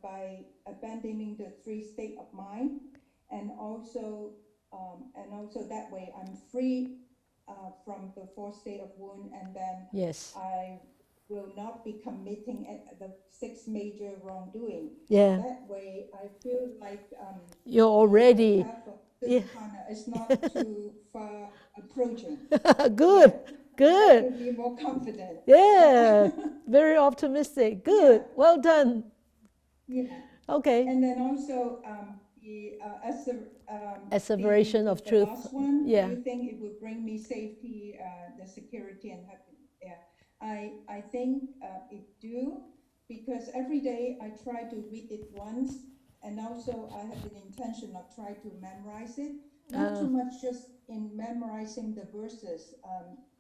by abandoning the three state of mind, and also that way I'm free from the fourth state of wound, and then yes. I will not be committing the six major wrongdoing. Yeah. That way I feel like you're already. The path of Dhamma is not too far approaching. Good. Yeah. Good. To be more confident. Yeah. Very optimistic. Good. Yeah. Well done. Yeah. Okay. And then also the asseveration of truth. Last one. Yeah. Do you think it would bring me safety, the security and happiness? Yeah. I think it do, because every day I try to read it once, and also I have an intention of trying to memorize it. Not too much just in memorizing the verses,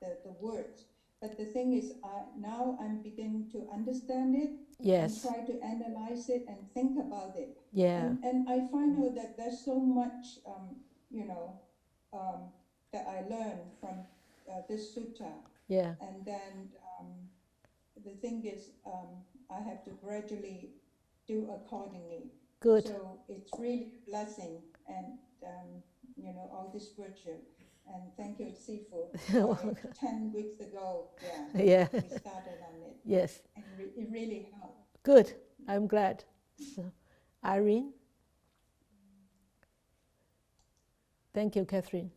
the words. But the thing is, now I'm beginning to understand it. Yes. And try to analyze it and think about it. Yeah. And I find out that there's so much, that I learned from this sutta. Yeah. And then the thing is, I have to gradually do accordingly. Good. So it's really a blessing, and all this virtue. And thank you, Sifu. 10 weeks ago, yeah. We started on it. Yes. And it really helped. Good. I'm glad. So, Irene. Thank you, Catherine.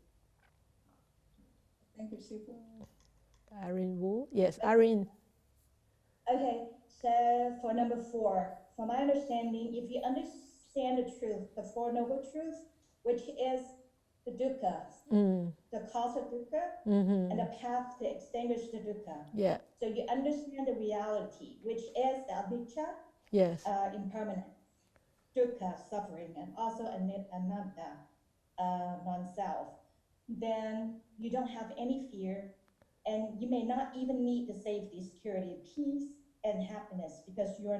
Thank you, Sifu. Irene Wu. Yes, Irene. Okay, so for number 4, from my understanding, if you understand the truth, the Four Noble Truths, which is the dukkha, the cause of dukkha, and the path to extinguish the dukkha. Yeah. So you understand the reality, which is the avijja, yes. Impermanence, dukkha, suffering, and also anatta, non-self. Then you don't have any fear, and you may not even need the safety, security, peace, and happiness, because you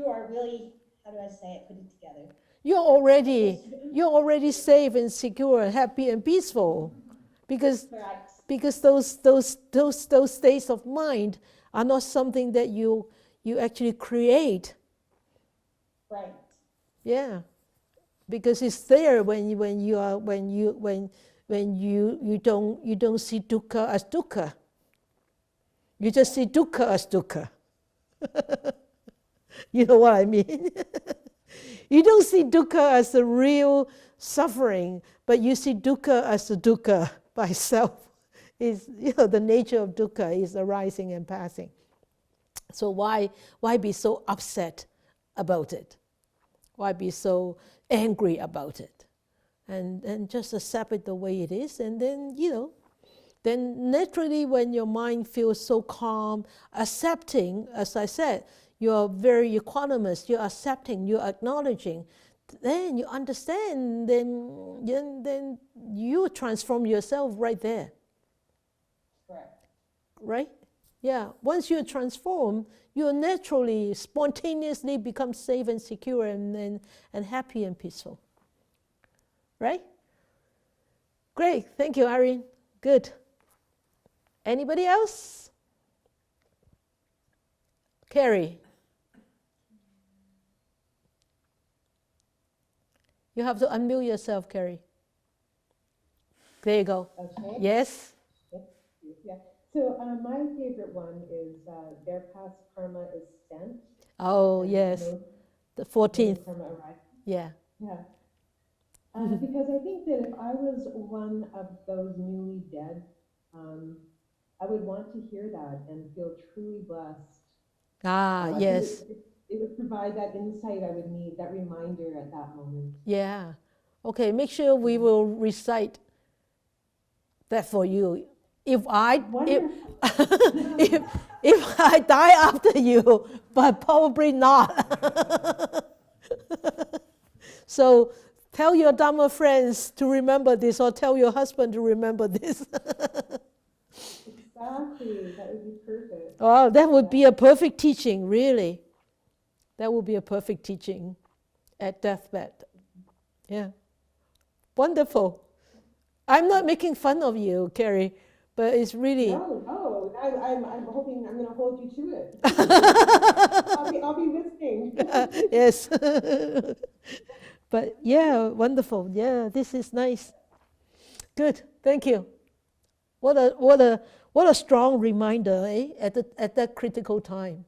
are really, how do I say it, put it together? You're already safe and secure, happy and peaceful, because those states of mind are not something that you actually create. Right. Yeah, because it's there when you don't see dukkha as dukkha. You just see dukkha as dukkha. You know what I mean? You don't see dukkha as a real suffering, but you see dukkha as a dukkha by itself. is, the nature of dukkha is arising and passing. So why be so upset about it? Why be so angry about it? And just accept it the way it is, and then, then naturally when your mind feels so calm, accepting, as I said, you're very equanimous, you're accepting, you're acknowledging, then you understand, then you transform yourself right there. Correct. Right? Yeah, once you transform, you naturally, spontaneously become safe and secure and happy and peaceful. Right? Great, thank you, Irene. Good. Anybody else? Carrie. You have to unmute yourself, Carrie. There you go. Okay. Yes? Yeah. So my favorite one is their past karma is sent. Oh, yes. The 14th. Karma arrives. Yeah. Yeah. Because I think that if I was one of those newly dead, I would want to hear that and feel truly blessed. Yes. It would provide that insight I would need, that reminder at that moment. Yeah. Okay, make sure we will recite that for you. If I if I die after you, but probably not. So tell your Dhamma friends to remember this, or tell your husband to remember this. Exactly, that would be perfect. Oh, that would be a perfect teaching, really. That would be a perfect teaching at deathbed. Yeah. Wonderful. I'm not making fun of you, Carrie, but it's really... No, I'm hoping I'm going to hold you to it. I'll be listening. Yes. But yeah, wonderful. Yeah, this is nice. Good, thank you. What a strong reminder, eh? At that critical time.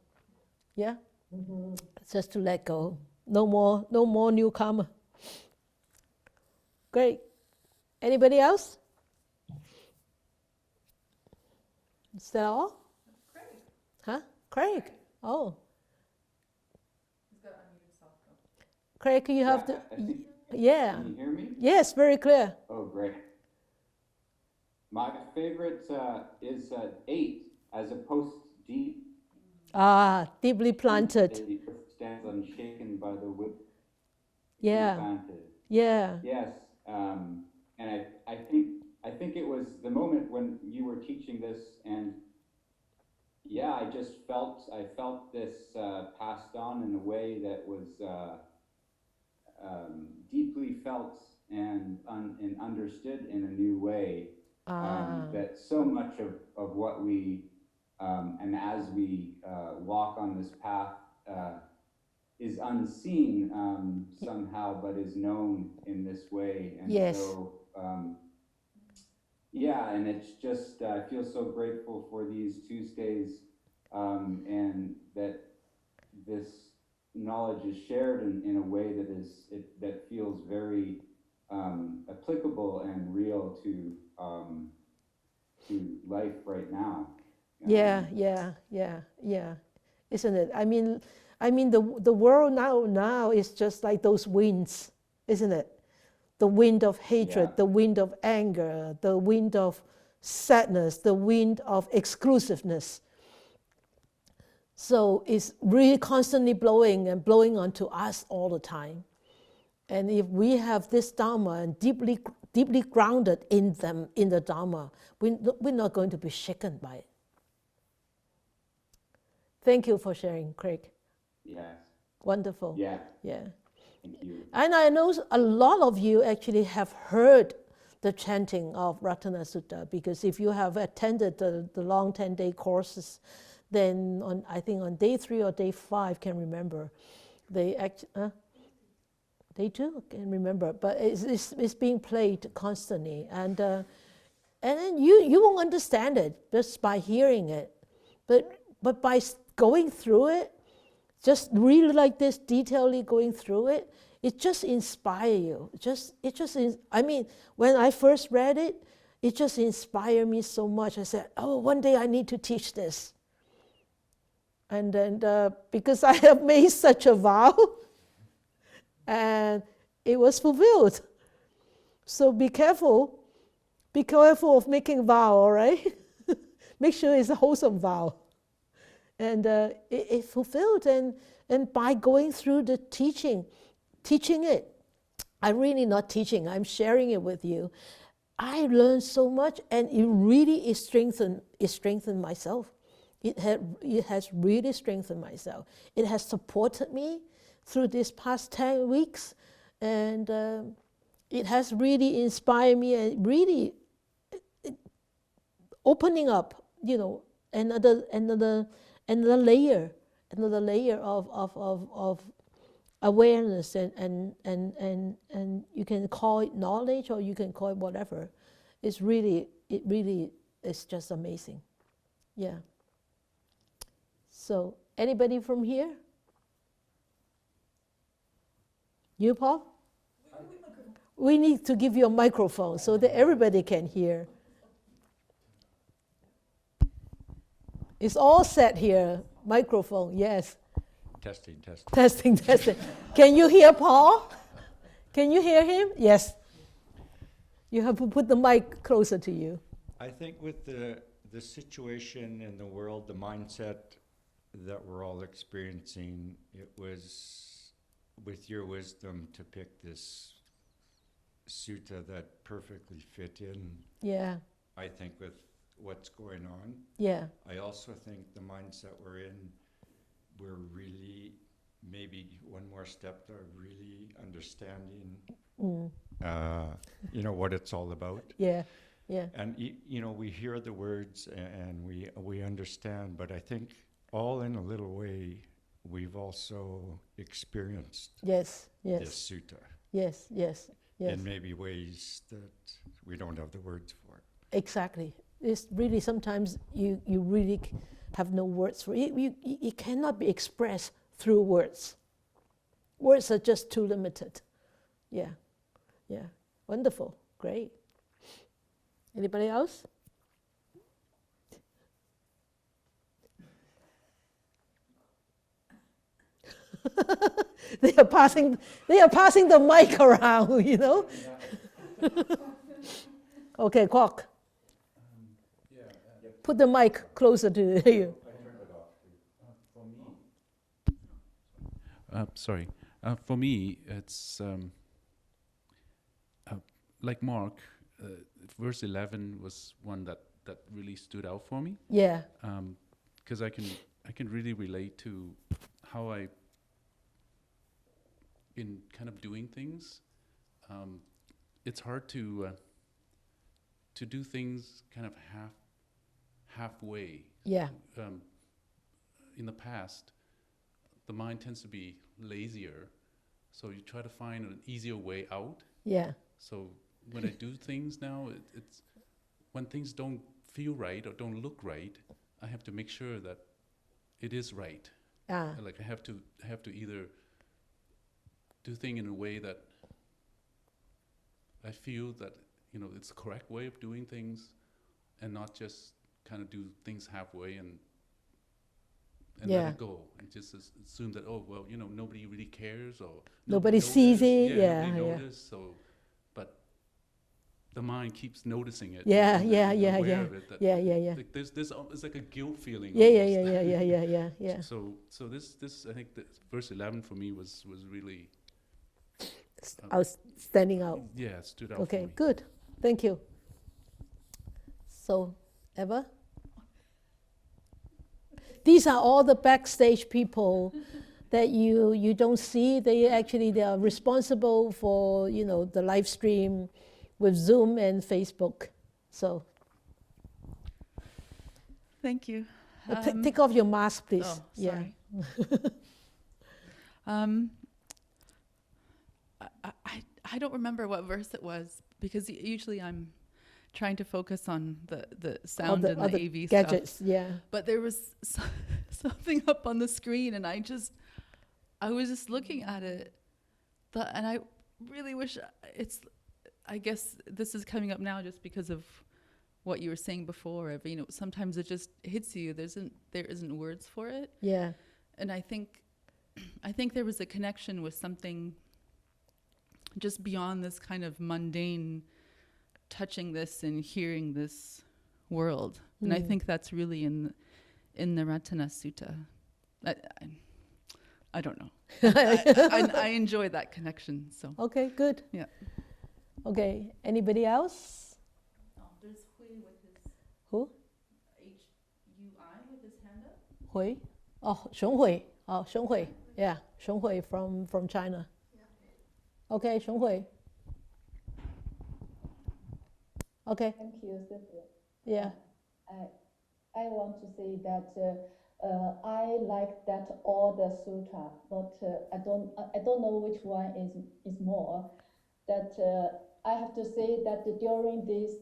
Yeah? Mm-hmm. Just to let go. No more new karma. Great. Anybody else? Is that all? Craig. Huh? Craig. Oh. He's got to unmute himself though. Craig, you have to... Yeah. Can you hear me? Yes, very clear. Oh, great. My favorite is 8 as opposed to deep. Deeply planted. The earth stands unshaken by the wind. Yeah. Planted. Yeah. Yes. And I think it was the moment when you were teaching this, and yeah, I felt this passed on in a way that was deeply felt and understood in a new way. That so much of what we and as we walk on this path is unseen somehow, but is known in this way. And yes. So yeah, and it's just I feel so grateful for these Tuesdays, and that this knowledge is shared in a way that feels very applicable and real to life right now. Yeah. Isn't it? I mean the world now is just like those winds, isn't it? The wind of hatred, the wind of anger, the wind of sadness, the wind of exclusiveness. So it's really constantly blowing and blowing onto us all the time. And if we have this Dhamma and deeply grounded in the Dhamma, we're not going to be shaken by it. Thank you for sharing, Craig. Yes. Wonderful. Yeah. Yeah. Thank you. And I know a lot of you actually have heard the chanting of Ratana Sutta, because if you have attended the long 10-day courses, then I think on day 3 or day 5, can't remember, day 2, can't remember, but it's being played constantly, and then you won't understand it just by hearing it, but by going through it, just really like this, detailedly going through it, it just inspires you. I mean, when I first read it, it just inspired me so much. I said, oh, one day I need to teach this. And then because I have made such a vow, and it was fulfilled. So be careful of making vow, all right? Make sure it's a wholesome vow. And it fulfilled, and by going through the teaching it, I'm really not teaching, I'm sharing it with you. I learned so much, and it really is strengthened myself. It has really strengthened myself. It has supported me through these past 10 weeks, and it has really inspired me and really opening up, another layer of awareness, and you can call it knowledge or you can call it whatever. It really is just amazing. Yeah. So anybody from here? You, Paul? We need to give you a microphone so that everybody can hear. It's all set here. Microphone, yes. Testing. Can you hear Paul? Can you hear him? Yes. You have to put the mic closer to you. I think with the situation in the world, the mindset that we're all experiencing, it was with your wisdom to pick this sutta that perfectly fit in. Yeah. I think with what's going on. Yeah. I also think the mindset we're in, we're really maybe one more step to really understanding, what it's all about. Yeah. And we hear the words and we understand, but I think all in a little way, we've also experienced this sutta. Yes. In maybe ways that we don't have the words for. Exactly. It's really, sometimes you really have no words for it. It cannot be expressed through words. Words are just too limited. Yeah. Wonderful. Great. Anybody else? They are passing the mic around, Okay, Kwok. Put the mic closer to you. For me, it's like Mark. Verse 11 was one that really stood out for me. Yeah. Because I can really relate to how I, in kind of doing things, it's hard to do things kind of halfway. Yeah. In the past, the mind tends to be lazier, so you try to find an easier way out. Yeah. So when I do things now, it's when things don't feel right or don't look right, I have to make sure that it is right. Like I have to either do things in a way that I feel that it's the correct way of doing things, and not just kind of do things halfway and let it go and just assume that nobody really cares or nobody sees it. Nobody notices. So, but the mind keeps noticing it. Yeah. Like there's it's like a guilt feeling. Yeah. So this I think that verse 11 for me was really standing out. Yeah, it stood out. Okay, for me. good. Thank you. So, Eva? These are all the backstage people that you don't see. They are responsible for the live stream with Zoom and Facebook. So, thank you. Take off your mask, please. Oh, sorry. I don't remember what verse it was, because usually I'm trying to focus on the sound and the AV gadgets, stuff. Yeah. But there was something up on the screen, and I was just looking at it, and I really wish I guess this is coming up now just because of what you were saying before, of, sometimes it just hits you. There isn't words for it. Yeah. And I think there was a connection with something just beyond this kind of mundane touching this and hearing this world. And I think that's really in the Ratana Sutta. I don't know. I enjoy that connection. So okay, good. Yeah. Okay, anybody else? Oh, there's Hui with his who? H-U-I with his hand up. Hui? Oh, Xionghui. Oh, Xionghui. Yeah, Xionghui from China. Yeah. Okay, Xionghui. Okay. Thank you, Cynthia. Yeah. I want to say that I like that all the sutra, but I don't know which one is more. That I have to say that during this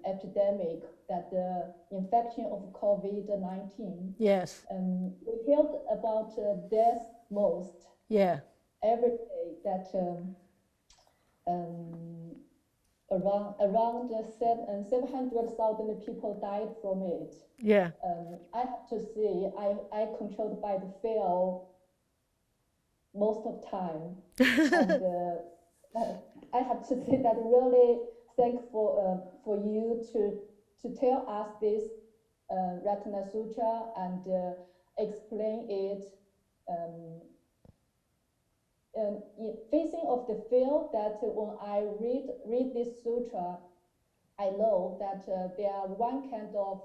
epidemic, that the infection of COVID-19. Yes. We heard about death most. Yeah. Every day that. Around 700,000 people died from it. Yeah. I have to say, I controlled by the fear most of time. And I have to say that really thankful for you to tell us this Ratana Sutta and explain it. Facing of the fear that when I read this sutra, I know that there are one kind of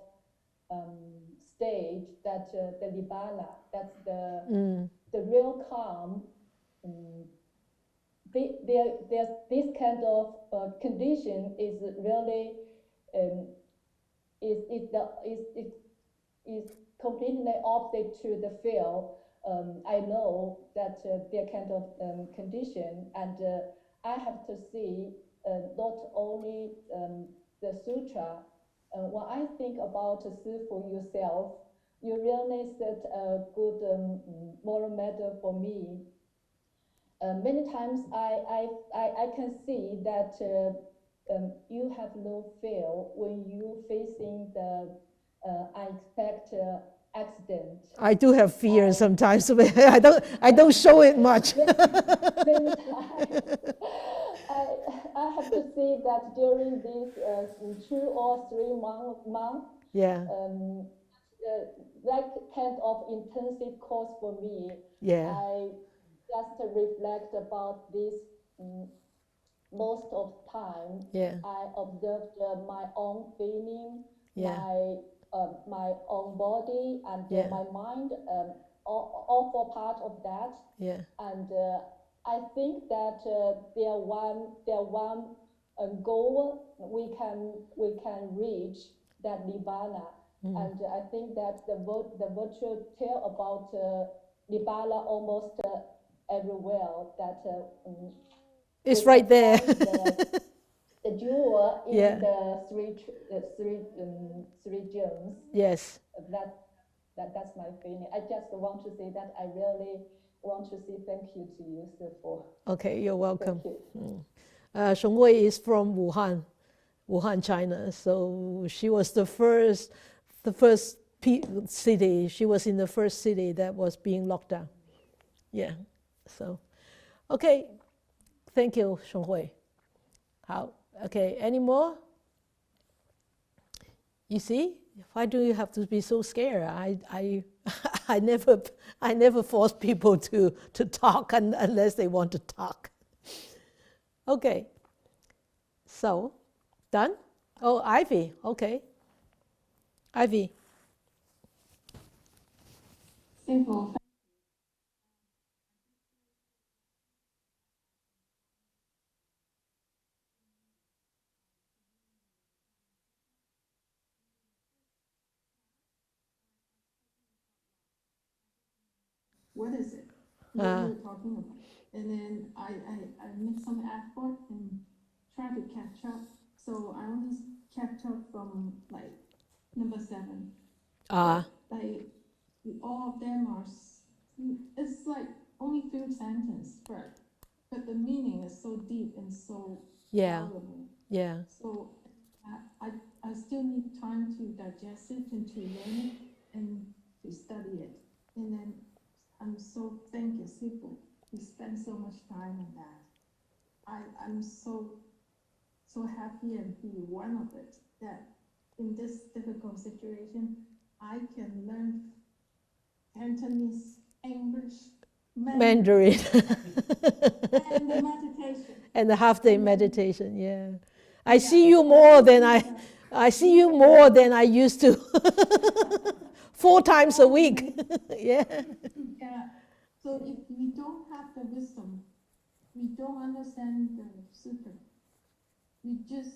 stage that the Nibbana, that's the real calm. There's this kind of condition is really is completely opposite to the fear. I know that they're kind of condition, and I have to see not only the sutra. When I think about see for yourself, you really set a good moral model for me. Many times I can see that you have no fear when you facing the unexpected accident. I do have fear sometimes. I don't show it much. I have to say that during these 2 or 3 months, yeah, that kind of intensive course for me. Yeah. I just reflect about this most of time. Yeah. I observed my own feeling, Yeah. my own body and Yeah. my mind, all for part of that. Yeah. And I think that there one goal we can reach, that Nibbana. And I think that the virtue tell about Nibbana almost everywhere. That it's right there. The jewel in Yeah. the three gems. Yes. That's my feeling. I just want to say that I really want to say thank you to you, sir, for. Okay, you're welcome. Thank you. Xionghui is from Wuhan, China. So she was the first city. She was in the first city that was being locked down. Yeah. So, okay. Thank you, Xionghui. How? Okay. Any more? You see, why do you have to be so scared? I never force people to talk unless they want to talk. Okay. So, done? Oh, Ivy. Okay. Ivy. Simple. What is it? What you're talking about? And then I made some effort and tried to catch up. So I only kept up from like number 7. Like all of them are. It's like only few sentences, but the meaning is so deep and so valuable. Yeah. So still need time to digest it and to learn it and to study it. And then I'm so thankful Sifu. He spent so much time on that. I'm so happy and be one of it, that in this difficult situation, I can learn Cantonese, English, Mandarin. And the meditation. And the half-day meditation, yeah. I see you more than I see you more than I used to. 4 times a week. Yeah. Yeah. So if we don't have the wisdom, we don't understand the sutra. We just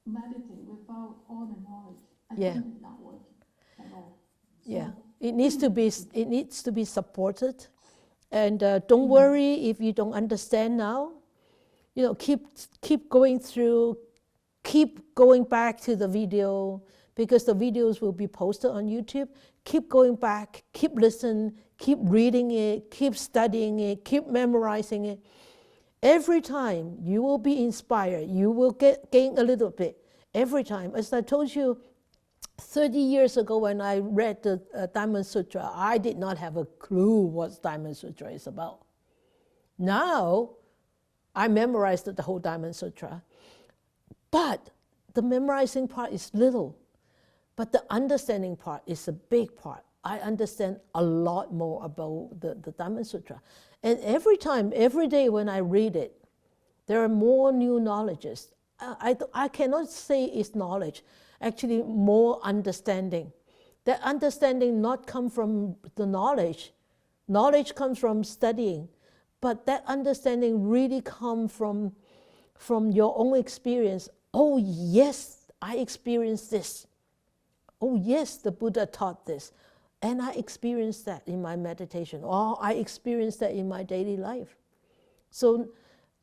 meditate without all the knowledge. I think it's not working at all. So, yeah. It needs to be supported. And don't worry if you don't understand now. You know, keep going through, keep going back to the video, because the videos will be posted on YouTube. Keep going back, keep listening, keep reading it, keep studying it, keep memorizing it. Every time you will be inspired, you will gain a little bit. Every time. As I told you, 30 years ago when I read the Diamond Sutra, I did not have a clue what Diamond Sutra is about. Now, I memorized the whole Diamond Sutra. But the memorizing part is little. But the understanding part is a big part. I understand a lot more about the Diamond Sutra. And every time, every day when I read it, there are more new knowledges. I cannot say it's knowledge, actually more understanding. That understanding not come from the knowledge. Knowledge comes from studying. But that understanding really comes from your own experience. Oh yes, I experienced this. Oh yes, the Buddha taught this. And I experienced that in my meditation, or I experienced that in my daily life. So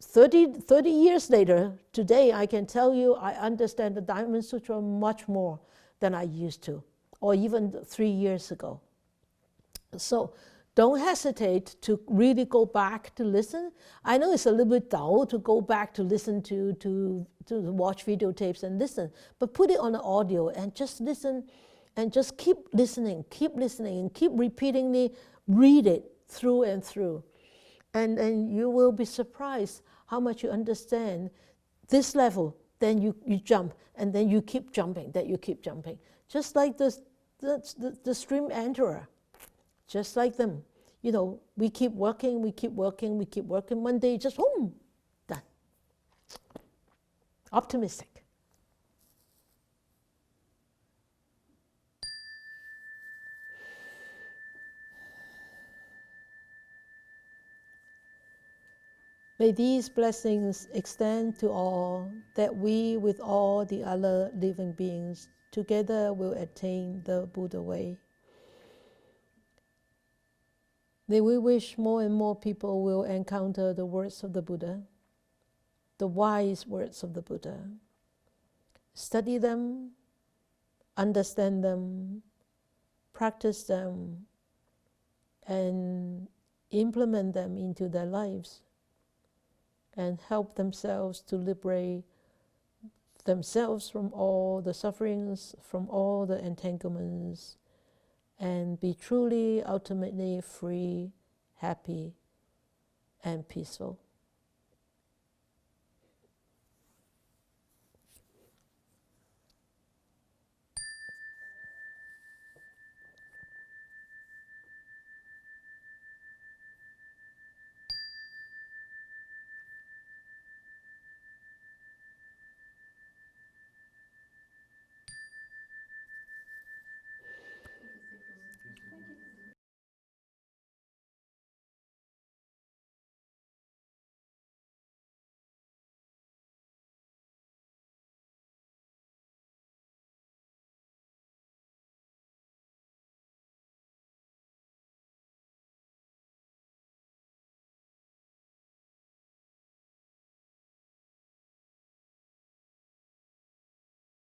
30 years later, today I can tell you I understand the Diamond Sutra much more than I used to, or even 3 years ago. So don't hesitate to really go back to listen. I know it's a little bit dull to go back to listen to watch videotapes and listen, but put it on the audio and just listen. And just keep listening, and keep repeatedly read it through and through. And you will be surprised how much you understand this level. Then you jump, and then you keep jumping, Just like the stream enterer, just like them. You know, we keep working. One day, just boom, done. Optimistic. May these blessings extend to all, that we with all the other living beings together will attain the Buddha way. May we wish more and more people will encounter the words of the Buddha, the wise words of the Buddha. Study them, understand them, practice them, and implement them into their lives, and help themselves to liberate themselves from all the sufferings, from all the entanglements, and be truly, ultimately free, happy, and peaceful.